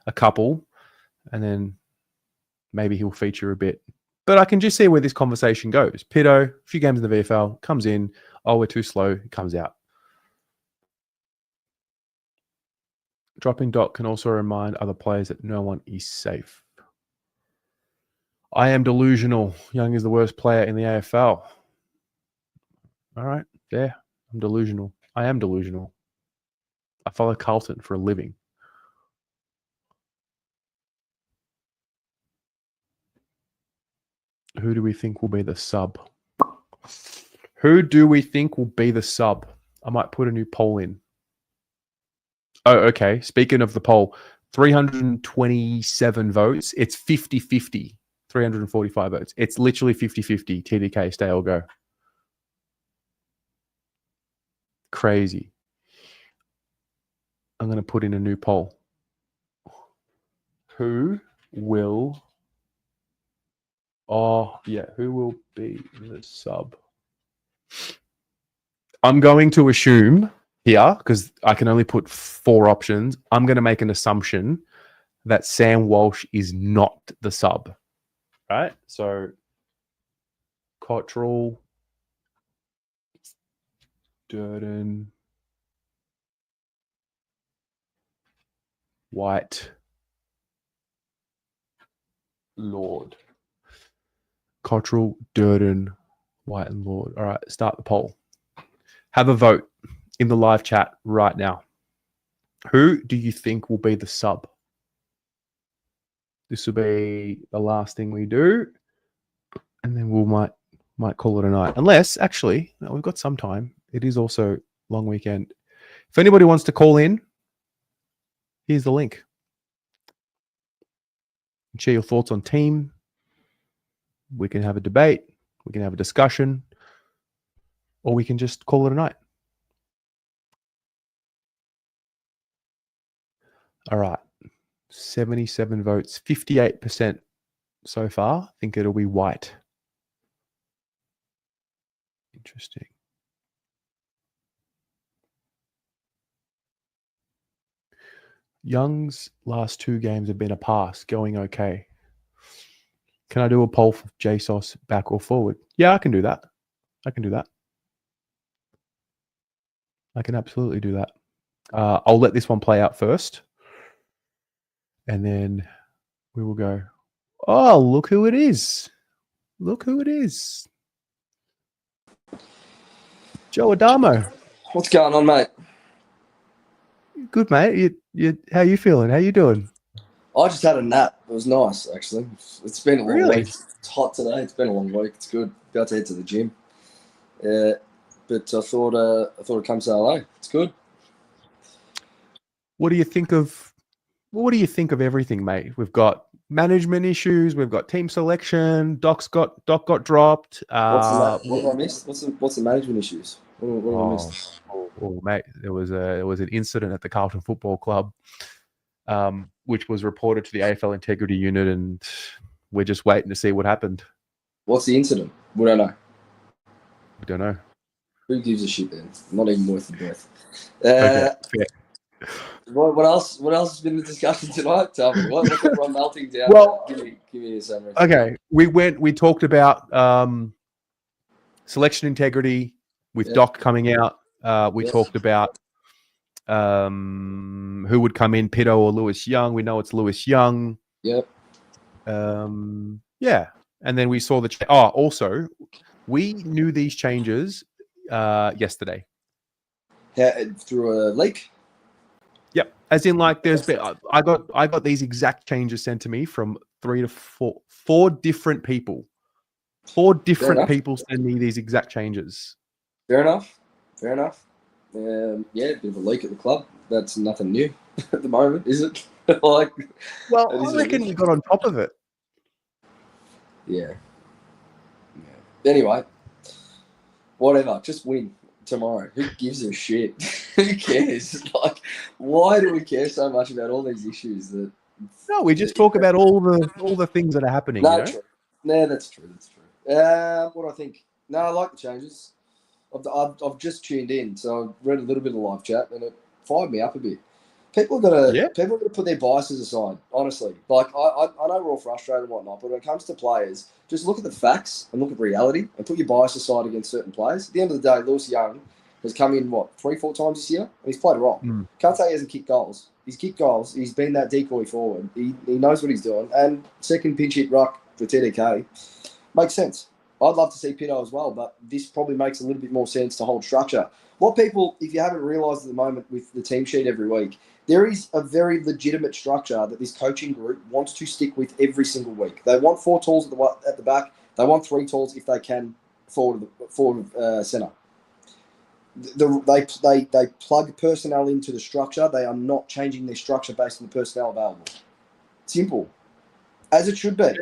a couple, and then maybe he'll feature a bit. But I can just see where this conversation goes. Pitto, a few games in the VFL, comes in. Oh, we're too slow. Comes out. Dropping Doc can also remind other players that no one is safe. I am delusional. Young is the worst player in the AFL. All right, there. I'm delusional. I am delusional. I follow Carlton for a living. Who do we think will be the sub? Who do we think will be the sub? I might put a new poll in. Oh, okay. Speaking of the poll, 327 votes. It's 50-50. 345 votes. It's literally 50-50. TDK, stay or go. Crazy. I'm going to put in a new poll. Who will... Oh, yeah. Who will be the sub? I'm going to assume here, because I can only put 4 options, I'm going to make an assumption that Sam Walsh is not the sub. Right? So, Cottrell, Durden, White, Lord. Cottrell, Durden, White and Lord. All right, start the poll. Have a vote in the live chat right now. Who do you think will be the sub? This will be the last thing we do, and then we might call it a night. Unless, actually, no, we've got some time. It is also long weekend. If anybody wants to call in, here's the link. Share your thoughts on team. We can have a debate. We can have a discussion. Or we can just call it a night. All right. 77 votes. 58% so far. I think it'll be White. Interesting. Young's last 2 games have been a pass, going okay. Can I do a poll for JSOS back or forward? Yeah, I can do that. I can do that. I can absolutely do that. I'll let this one play out first. And then we will go, oh, look who it is. Look who it is. Joe Adamo. What's going on, mate? Good, mate. You how you feeling? How you doing? I just had a nap. It was nice, actually. It's been a long Really? week. It's hot today. It's been a long week. It's good. About to head to the gym. But I thought I'd come say hello. It's good. What do you think of everything, mate? We've got management issues. We've got team selection. Doc got dropped. What have I missed? What's the management issues? What have I missed? Oh, mate, there was an incident at the Carlton Football Club, which was reported to the AFL Integrity Unit, and we're just waiting to see what happened. What's the incident? We don't know. We don't know. Who gives a shit then? Not even worth the breath. Okay, fair. What else has been the discussion tonight? Tell me. What's everyone melting down? Well, give me a summary. Okay, we talked about selection integrity with Doc coming out. We talked about who would come in, Pitto or Lewis Young. We know it's Lewis Young. Yep. Yeah, and then we saw the also we knew these changes yesterday. Through a leak. Yep, as in like there's been I got these exact changes sent to me from 3 to 4 different people. 4 different people send me these exact changes. Fair enough. Yeah, a bit of a leak at the club. That's nothing new at the moment, is it? I reckon we got on top of it. Yeah. Anyway, whatever. Just win tomorrow. Who gives a shit? Who cares? Like, why do we care so much about all these issues? No, we just talk about all the things that are happening. No, true. No, that's true. What do I think? No, I like the changes. I've just tuned in, so I've read a little bit of live chat, and it fired me up a bit. People are gonna put their biases aside. Honestly, like I know we're all frustrated and whatnot, but when it comes to players, just look at the facts and look at reality, and put your bias aside against certain players. At the end of the day, Lewis Young has come in 3-4 times this year, and he's played well. Can't say he hasn't kicked goals. He's kicked goals. He's been that decoy forward. He knows what he's doing. And second pinch hit ruck for TDK makes sense. I'd love to see Pitto as well, but this probably makes a little bit more sense to hold structure. What people, if you haven't realised at the moment with the team sheet every week, there is a very legitimate structure that this coaching group wants to stick with every single week. They want 4 talls at the back. They want 3 talls if they can forward centre. They plug personnel into the structure. They are not changing their structure based on the personnel available. Simple. As it should be.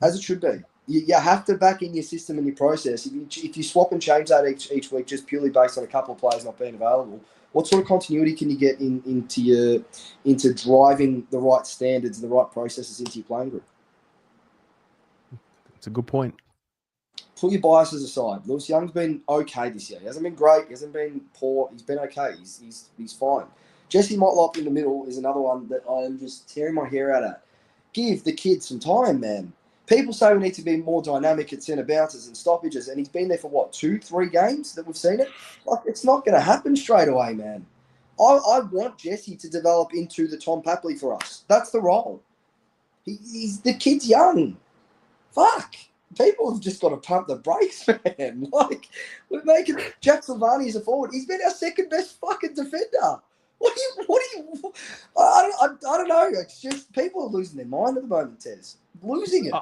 As it should be. You have to back in your system and your process. If you swap and change that each week just purely based on a couple of players not being available, what sort of continuity can you get into driving the right standards and the right processes into your playing group? It's a good point. Put your biases aside. Lewis Young's been okay this year. He hasn't been great. He hasn't been poor. He's been okay. He's fine. Jesse Motlop in the middle is another one that I am just tearing my hair out at. Give the kid some time, man. People say we need to be more dynamic at centre bounces and stoppages, and he's been there for, 2-3 games that we've seen it? Like, it's not going to happen straight away, man. I want Jesse to develop into the Tom Papley for us. That's the role. The kid's young. Fuck. People have just got to pump the brakes, man. Like, we're making Jack Silvani as a forward. He's been our second best fucking defender. I don't know. It's just people are losing their mind at the moment, Tez. Losing it.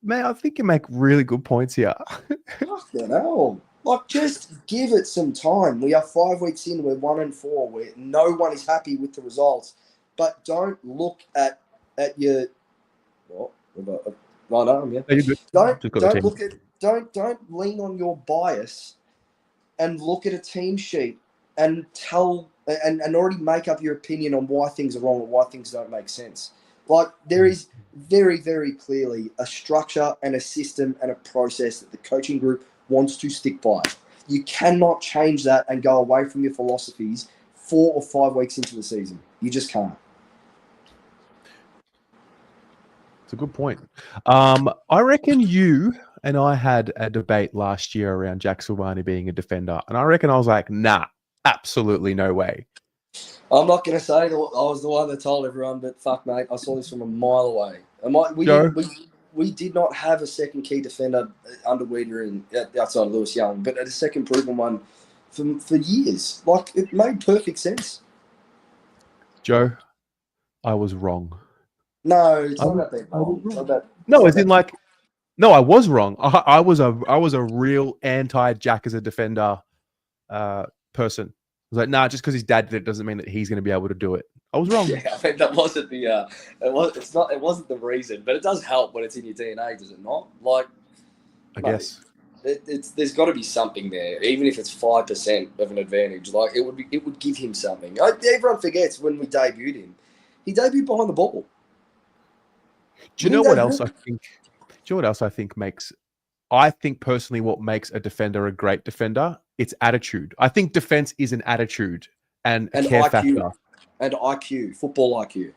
Man, I think you make really good points here. Fucking hell. Like, just give it some time. We are 5 weeks in. We're 1-4. Where no one is happy with the results. But don't look at your. What? Don't lean on your bias and look at a team sheet and tell and already make up your opinion on why things are wrong or why things don't make sense. Like, there is very, very clearly a structure and a system and a process that the coaching group wants to stick by. You cannot change that and go away from your philosophies 4 or 5 weeks into the season. You just can't. It's a good point. I reckon you and I had a debate last year around Jack Silvani being a defender, and I reckon I was like, nah, absolutely no way. I'm not going to say that I was the one that told everyone, but fuck, mate, I saw this from a mile away. We did not have a second key defender under Wiedering outside of Lewis Young, but a second proven one for years. Like, it made perfect sense. Joe, I was wrong. No, it's not about being wrong. No, I was wrong. I was a real anti-Jack as a defender person. I was like, nah, just because his dad did it doesn't mean that he's going to be able to do it. I was wrong. Yeah, I mean, that wasn't the it wasn't the reason, but it does help when it's in your DNA, does it not? Like, I guess there's got to be something there, even if it's 5% of an advantage. Like, it would give him something. Everyone forgets when we debuted him. He debuted behind the ball. Do you know what else I think? Do you know what else I think makes? I think personally, what makes a defender a great defender, it's attitude. I think defense is an attitude and a care IQ, factor. And IQ, football IQ.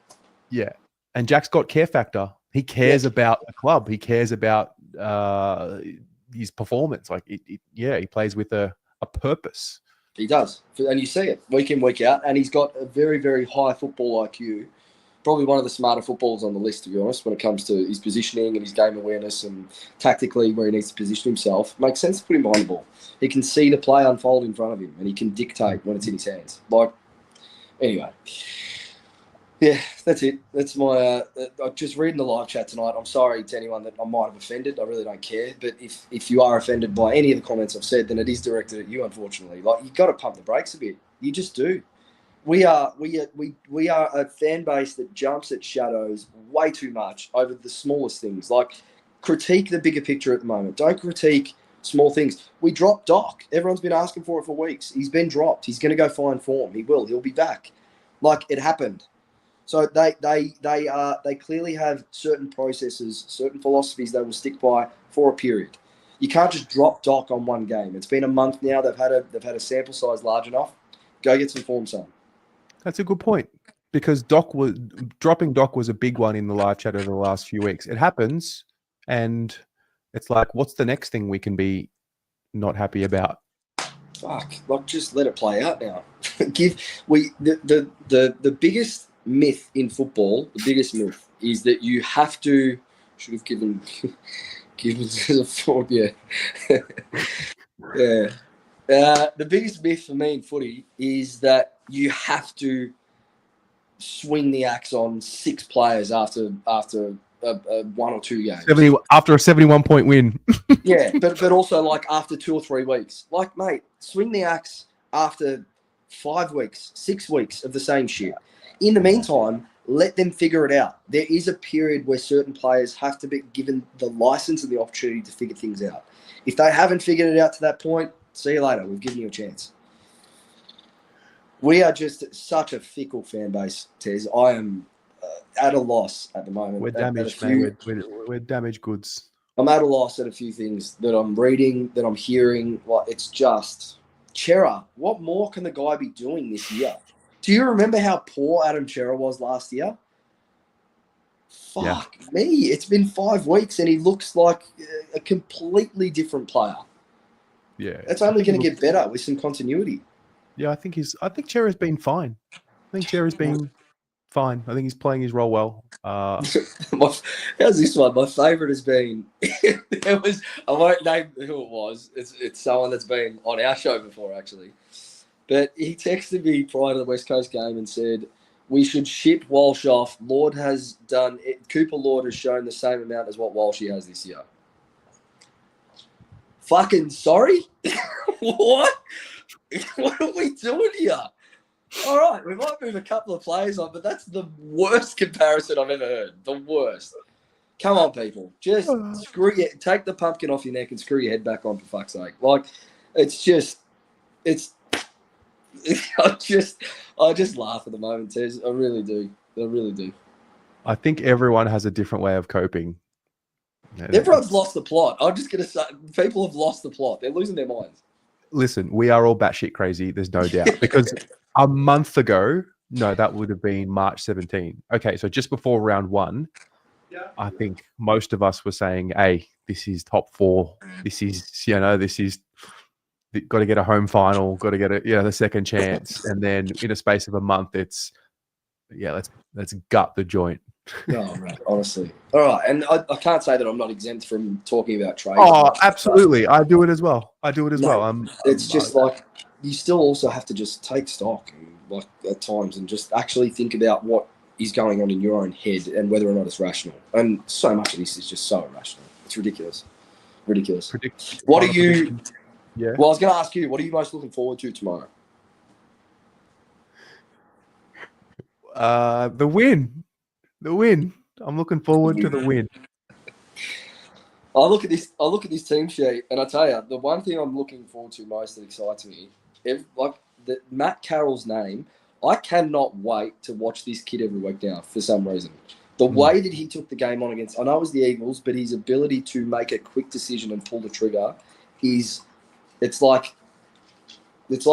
Yeah, and Jack's got care factor. He cares about the club. He cares about his performance. Like, he plays with a purpose. He does, and you see it week in, week out. And he's got a very, very high football IQ. Probably one of the smarter footballers on the list, to be honest, when it comes to his positioning and his game awareness and tactically where he needs to position himself. It makes sense to put him behind the ball. He can see the play unfold in front of him, and he can dictate when it's in his hands. Like, anyway, yeah, that's it. That's my. I'm just reading the live chat tonight. I'm sorry to anyone that I might have offended. I really don't care. But if you are offended by any of the comments I've said, then it is directed at you. Unfortunately, like, you've got to pump the brakes a bit. You just do. We are a fan base that jumps at shadows way too much over the smallest things. Like, critique the bigger picture at the moment. Don't critique small things. We dropped Doc. Everyone's been asking for it for weeks. He's been dropped. He's going to go find form. He will. He'll be back. Like, it happened. So they clearly have certain processes, certain philosophies they will stick by for a period. You can't just drop Doc on one game. It's been a month now. They've had a sample size large enough. Go get some form, son. That's a good point, because dropping Doc was a big one in the live chat over the last few weeks. It happens, and it's like, what's the next thing we can be not happy about? Fuck, like just let it play out now. The biggest myth in football, the biggest myth is that you have to. Should have given to the form, yeah. Yeah. The biggest myth for me in footy is that you have to swing the axe on 6 players after a 1 or 2 games. After a 71-point win. Yeah, but also like after 2 or 3 weeks. Like, mate, swing the axe after 5 weeks, 6 weeks of the same shit. In the meantime, let them figure it out. There is a period where certain players have to be given the license and the opportunity to figure things out. If they haven't figured it out to that point, see you later. We've given you a chance. We are just such a fickle fan base, Tez. I am at a loss at the moment. We're damaged, mate. We're damaged goods. I'm at a loss at a few things that I'm reading, that I'm hearing. Like, it's just... Chera, what more can the guy be doing this year? Do you remember how poor Adam Chera was last year? Fuck me. It's been 5 weeks and he looks like a completely different player. Yeah. It's only going to get better with some continuity. Yeah, I think Chera's been fine. I think Chera's been fine. I think he's playing his role well. How's this one? My favourite has been I won't name who it was. It's someone that's been on our show before, actually. But he texted me prior to the West Coast game and said, we should ship Walsh off. Cooper Lord has shown the same amount as what Walshy has this year. Fucking sorry? What? What are we doing here? All right, we might move a couple of players on, but that's the worst comparison I've ever heard. The worst. Come on, people. Just take the pumpkin off your neck and screw your head back on, for fuck's sake. Like, I just laugh at the moment, Tez. I really do. I think everyone has a different way of coping. Everyone's lost the plot. I'm just going to say, people have lost the plot. They're losing their minds. Listen, we are all batshit crazy. There's no doubt. Because a month ago, no, that would have been March 17. Okay, so just before round 1, I think most of us were saying, hey, this is top 4. This is got to get a home final, got to get the second chance. And then in a space of a month, it's, let's gut the joint. No, right, honestly. All right, and I can't say that I'm not exempt from talking about trade. Oh, absolutely. I do it as well. It's just like, you still also have to just take stock like at times and just actually think about what is going on in your own head and whether or not it's rational. And so much of this is just so irrational. It's ridiculous. What are you... Yeah. Well, I was going to ask you, what are you most looking forward to tomorrow? The win. I'm looking forward to the win. I look at this team sheet, and I tell you, the one thing I'm looking forward to most that excites me, Matt Carroll's name. I cannot wait to watch this kid every week now for some reason. The way that he took the game on against, I know it was the Eagles, but his ability to make a quick decision and pull the trigger is, it's like what's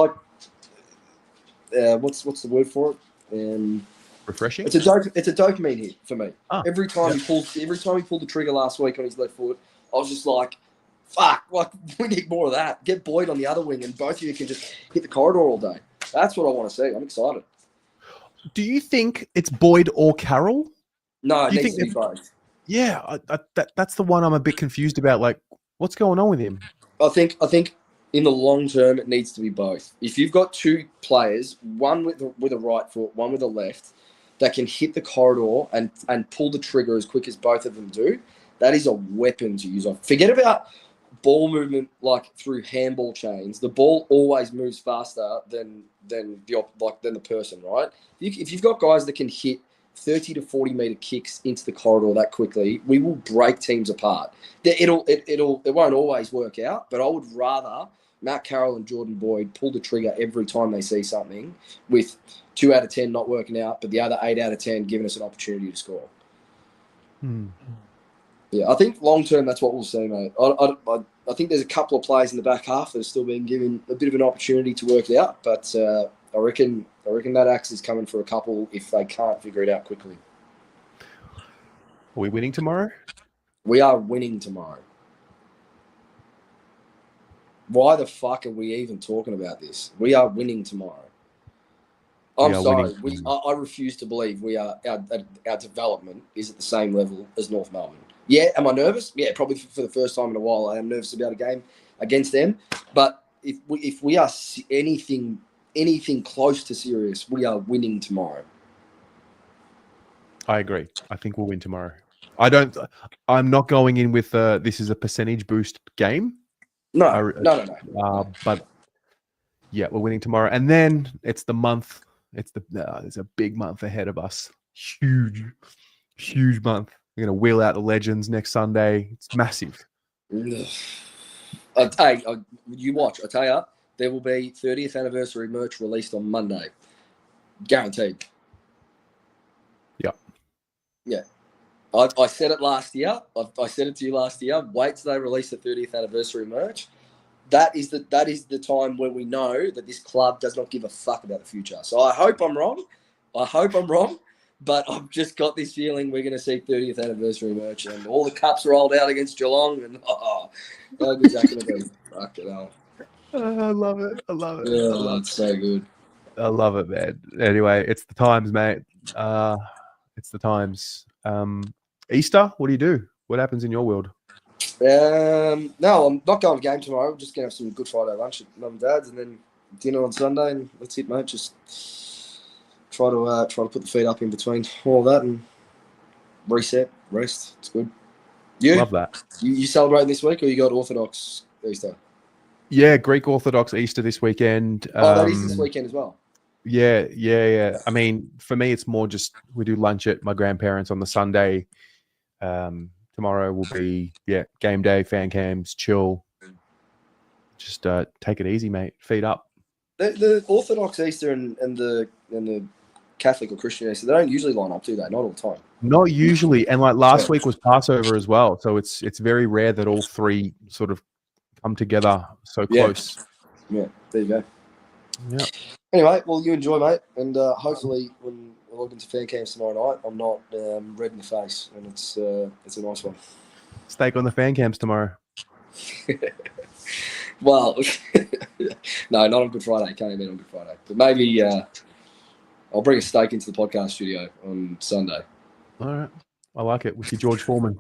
the word for it? Refreshing. It's a dopamine hit for me. Every time he pulled the trigger last week on his left foot, I was just like, fuck, like, we need more of that. Get Boyd on the other wing and both of you can just hit the corridor all day. That's what I want to see. I'm excited. Do you think it's Boyd or Carroll? No, it needs to be both. Yeah, that's the one I'm a bit confused about. Like, what's going on with him? I think in the long term, it needs to be both. If you've got 2 players, one with a right foot, one with a left, that can hit the corridor and pull the trigger as quick as both of them do, that is a weapon to use on. Forget about ball movement like through handball chains. The ball always moves faster than the person, right? If you've got guys that can hit 30 to 40 meter kicks into the corridor that quickly, we will break teams apart. It won't always work out, but I would rather Matt Carroll and Jordan Boyd pull the trigger every time they see something, with 2 out of 10 not working out, but the other 8 out of 10 giving us an opportunity to score. Yeah, I think long term that's what we'll see, mate. I think there's a couple of players in the back half that are still being given a bit of an opportunity to work it out, but I reckon that axe is coming for a couple if they can't figure it out quickly. Are we winning tomorrow? We are winning tomorrow. Why the fuck are we even talking about this? We are winning tomorrow. I'm sorry. I refuse to believe our development is at the same level as North Melbourne. Yeah, am I nervous? Yeah, probably for the first time in a while. I am nervous about a game against them. But if we are anything close to serious, we are winning tomorrow. I agree. I think we'll win tomorrow. I'm not going in with this is a percentage boost game. No. But yeah, we're winning tomorrow, and then it's the month. There's a big month ahead of us. Huge month. We're gonna wheel out the legends next Sunday. It's massive. You watch. I tell you, there will be 30th anniversary merch released on Monday, guaranteed. Yeah. I said it last year. I said it to you last year. Wait till they release the 30th anniversary merch. That is the time where we know that this club does not give a fuck about the future. So I hope I'm wrong. But I've just got this feeling we're going to see 30th anniversary merch and all the cups rolled out against Geelong. And how good's that going to be? Fucking hell. I love it. Yeah, it's so good. I love it, man. Anyway, it's the times, mate. It's the times. Easter, what do you do? What happens in your world? No, I'm not going to the game tomorrow. We're just going to have some Good Friday lunch at Mum and Dad's and then dinner on Sunday, and that's it, mate. Just try to put the feet up in between all that and reset, rest. It's good. You? Love that. You celebrating this week, or you got Orthodox Easter? Yeah, Greek Orthodox Easter this weekend. That is this weekend as well. Yeah. I mean, for me, it's more just we do lunch at my grandparents on the Sunday. Tomorrow will be game day, fan cams, chill. Just take it easy, mate. Feet up. The Orthodox Easter and the Catholic or Christian Easter, they don't usually line up, do they? Not all the time. Not usually, and like last week was Passover as well, so it's very rare that all three sort of come together so close. Yeah, there you go. Yeah. Anyway, well, you enjoy, mate, and hopefully when I log into fan cams tomorrow night, I'm not red in the face, and it's a nice one. Steak on the fan cams tomorrow. Well, no, not on Good Friday. Can't even on Good Friday, but maybe I'll bring a steak into the podcast studio on Sunday. All right, I like it. With your George Foreman.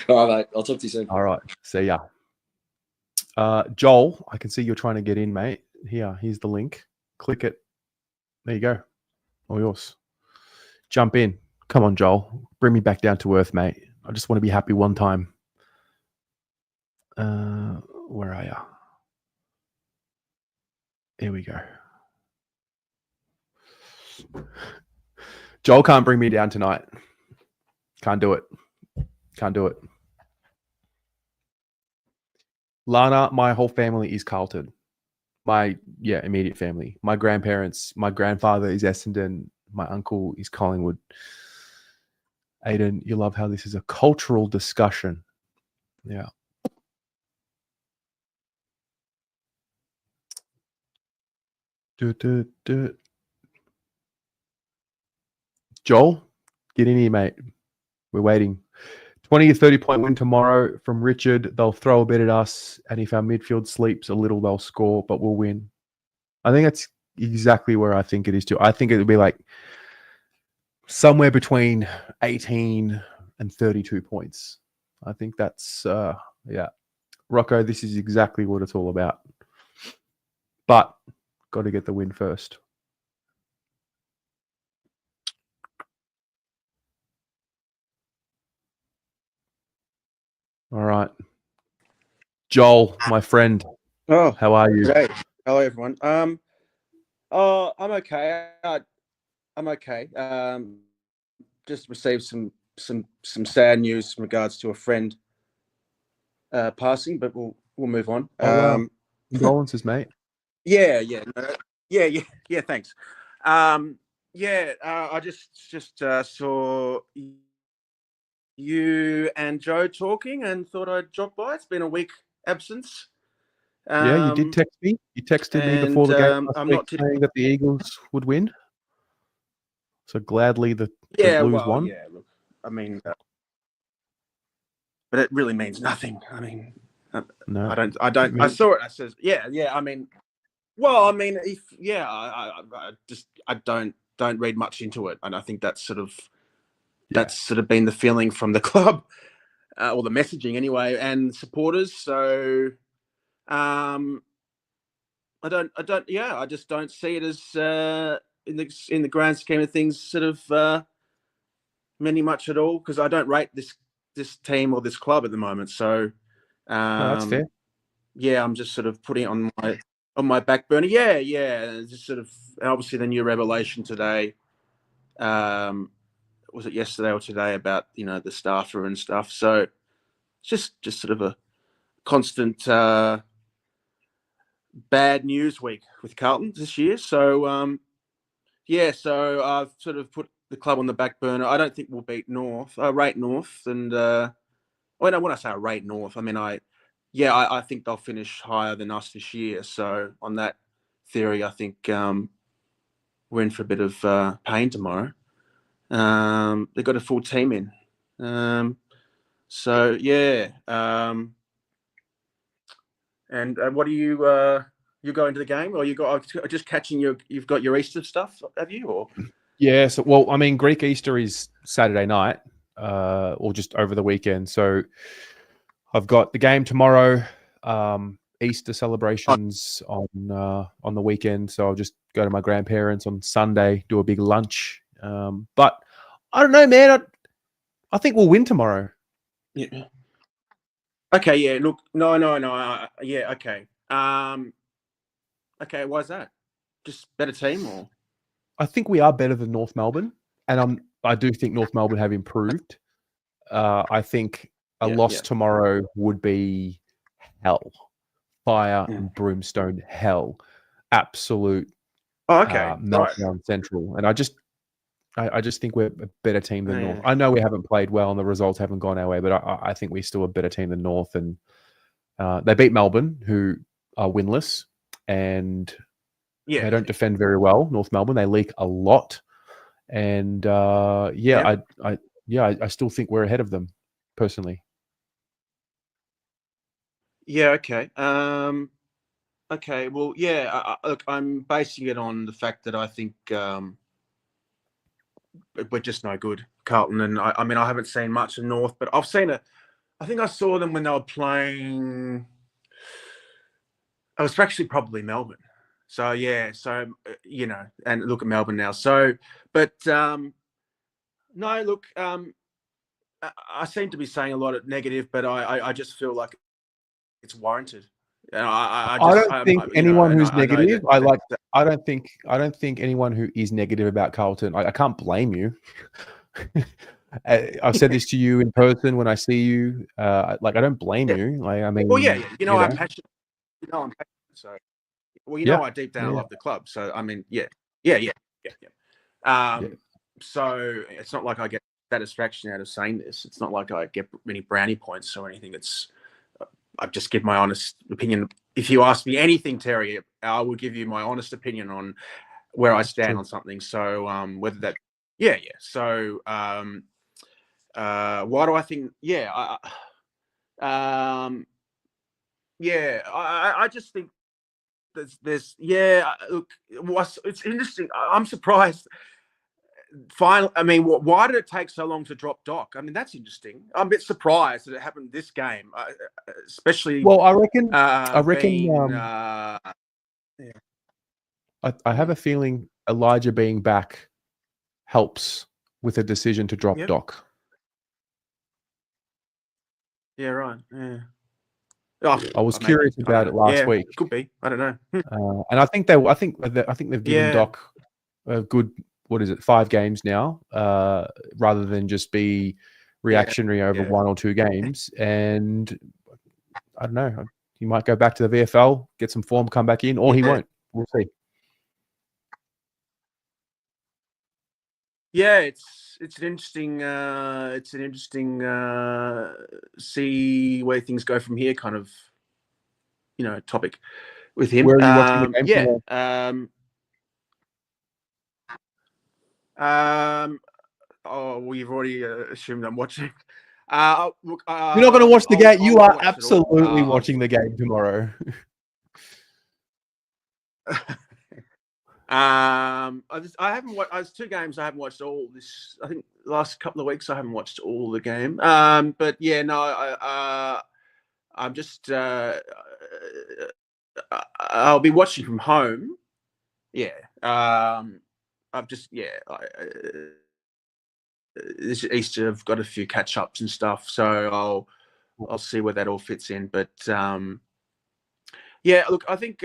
All right, mate. I'll talk to you soon. All right, see ya. Joel, I can see you're trying to get in, mate. Here's the link. Click it. There you go. All yours. Jump in. Come on, Joel. Bring me back down to earth, mate. I just want to be happy one time. Where are you? Here we go. Joel can't bring me down tonight. Can't do it. Lana, my whole family is Carlton. My immediate family. My grandparents, my grandfather is Essendon. My uncle is Collingwood. Aiden, you love how this is a cultural discussion. Yeah. Joel, get in here, mate. We're waiting. 20 or 30 point win tomorrow from Richard. They'll throw a bit at us, and if our midfield sleeps a little, they'll score, but we'll win. I think that's exactly where I think it is too. I think it would be like somewhere between 18 and 32 points. I think that's, Rocco, this is exactly what it's all about. But got to get the win first. All right. Joel, my friend. Oh, how are you? Great. Hello, everyone. I'm okay. I'm okay. Just received some sad news in regards to a friend passing, but we'll move on. Condolences, mate. Yeah. Thanks. I just saw you and Joe talking and thought I'd drop by. It's been a week absence. Yeah, you did text me. You texted me before the game last I'm week not saying that the Eagles would win. So gladly the Blues won. Yeah, look, I mean, but it really means nothing. I mean, No, I saw it. I says, yeah. I mean, well, I mean, if I don't read much into it, and I think that's sort of been the feeling from the club, or the messaging anyway, and supporters. So, I just don't see it as in the grand scheme of things, sort of many much at all, because I don't rate this team or this club at the moment. So, no, that's fair. Yeah, I'm just sort of putting it on my back burner. Yeah, just sort of, obviously the new revelation today. Was it yesterday or today about the staffer and stuff? So it's just sort of a constant bad news week with Carlton this year. So so I've sort of put the club on the back burner. I don't think we'll beat North. I rate North, and when I say I rate North, I mean I think they'll finish higher than us this year. So on that theory, I think we're in for a bit of pain tomorrow. They've got a full team in. So yeah. And what are you going to the game, or you got just catching you've got your Easter stuff, have you? Or yeah, so well, I mean, Greek Easter is Saturday night, or just over the weekend. So I've got the game tomorrow, Easter celebrations on the weekend. So I'll just go to my grandparents on Sunday, do a big lunch. But I don't know, man. I think we'll win tomorrow. Yeah. Okay. Yeah. Look. No. Yeah. Okay. Okay. Why is that? Just better team, or? I think we are better than North Melbourne, and I do think North Melbourne have improved. I think a loss tomorrow would be hell, fire and brimstone hell, absolute. Meltdown central, and I just think we're a better team than North. I know we haven't played well and the results haven't gone our way, but I think we're still a better team than North. And they beat Melbourne, who are winless, and they don't defend very well. North Melbourne, they leak a lot, and I still think we're ahead of them, personally. Yeah. Okay. Okay. Well, yeah. Look, I'm basing it on the fact that I think we're just no good, Carlton. And I mean, I haven't seen much of North, but I think I saw them when they were playing. It was actually probably Melbourne. So yeah, and look at Melbourne now. So, but no, look, I seem to be saying a lot of negative, but I just feel like it's warranted. I don't think anyone who's negative. I don't think anyone who is negative about Carlton. I can't blame you. I've said this to you in person when I see you. I don't blame you. I mean, well, yeah. I'm passionate. I'm passionate. So, well, I deep down I love the club. So, I mean, yeah. So it's not like I get satisfaction out of saying this. It's not like I get any brownie points or anything. I just give my honest opinion. If you ask me anything, Terry, I will give you my honest opinion on where I stand on something. So whether that, So why do I think? I just think there's look, it's interesting. I'm surprised. Finally, I mean, why did it take so long to drop Doc? I mean, that's interesting. I'm a bit surprised that it happened this game, especially. Well, I reckon. I have a feeling Elijah being back helps with a decision to drop Doc. Yeah, right. Yeah. I was curious about it last week. Could be. I don't know. And I think they've given Doc a good 5 games now, rather than just be reactionary over 1 or 2 games. And I don't know, he might go back to the VFL, get some form, come back in, or he won't. We'll see. Yeah, it's an interesting see where things go from here kind of topic with him. Where are you watching the game Yeah. tomorrow? Oh, well, you've already assumed I'm watching. Look, You're not going to watch the game. You I'll are watch it all. absolutely watching the game tomorrow. I haven't watched. There's 2 games I haven't watched all this. I think the last couple of weeks I haven't watched all the game. But yeah, no, I'm just. I'll be watching from home. Yeah. I've just this Easter I've got a few catch ups and stuff, so I'll see where that all fits in. But yeah, look, I think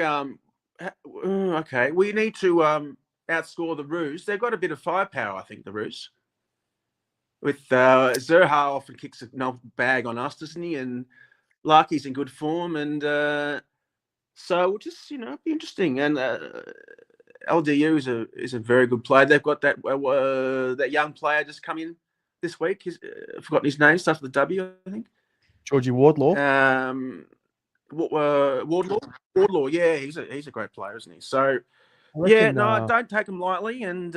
okay, we need to outscore the Roos. They've got a bit of firepower, I think, the Roos. With Zerha often kicks a bag on us, doesn't he? And Larky's in good form, and so we'll just be interesting. And LDU is a very good player. They've got that young player just come in this week. I've forgotten his name. Starts with a W, I think. Georgie Wardlaw. Wardlaw. Yeah, he's a great player, isn't he? So don't take him lightly, and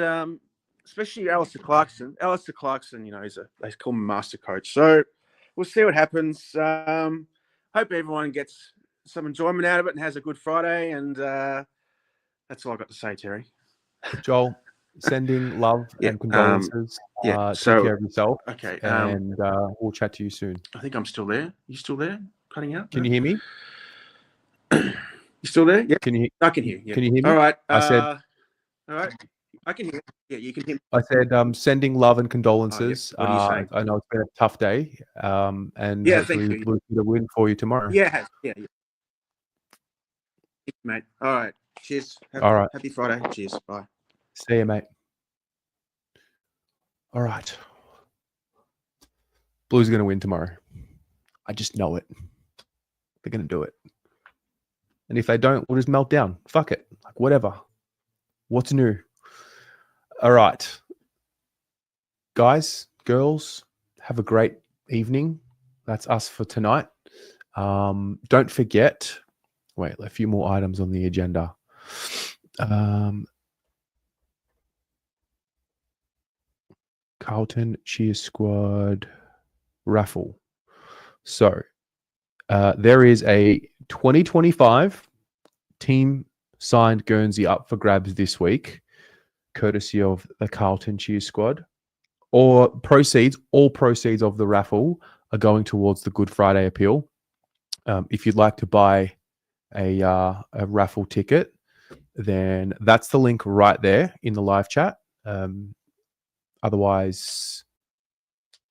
especially Alistair Clarkson. Alistair Clarkson, they call him master coach. So we'll see what happens. Hope everyone gets some enjoyment out of it and has a good Friday. And that's all I got to say, Terry. Joel, sending love and condolences. Take care of yourself. Okay. And we'll chat to you soon. I think I'm still there. You still there? Cutting out? Can you hear me? You still there? Yeah. I can hear. Yeah. Can you hear me? All right. I said. All right. I can hear. Yeah, you can hear me. I said sending love and condolences. What are you saying? I know it's been a tough day. And hopefully we'll get a win for you tomorrow. Yeah. Yeah. Mate. All right. Cheers. All right. Happy Friday. Cheers. Bye. See you, mate. All right. Blues are going to win tomorrow. I just know it. They're going to do it. And if they don't, we'll just melt down. Fuck it. Like, whatever. What's new? All right. Guys, girls, have a great evening. That's us for tonight. Don't forget. Wait, a few more items on the agenda. Carlton Cheer Squad raffle. So there is a 2025 team signed Guernsey up for grabs this week, courtesy of the Carlton Cheer Squad. All proceeds of the raffle are going towards the Good Friday appeal. If you'd like to buy a raffle ticket, then that's the link right there in the live chat. Otherwise,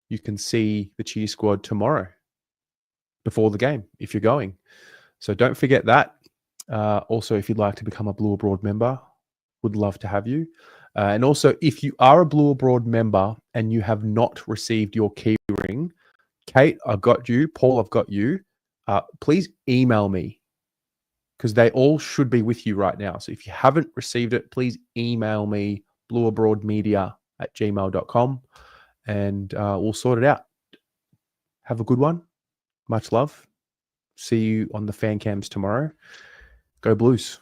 you can see the Cheer Squad tomorrow before the game if you're going. So don't forget that. Also, if you'd like to become a Blue Abroad member, would love to have you. And also, if you are a Blue Abroad member and you have not received your key ring, Kate, I've got you. Paul, I've got you. Please email me because they all should be with you right now. So if you haven't received it, please email me, blueabroadmedia@gmail.com, and we'll sort it out. Have a good one. Much love. See you on the fan cams tomorrow. Go Blues.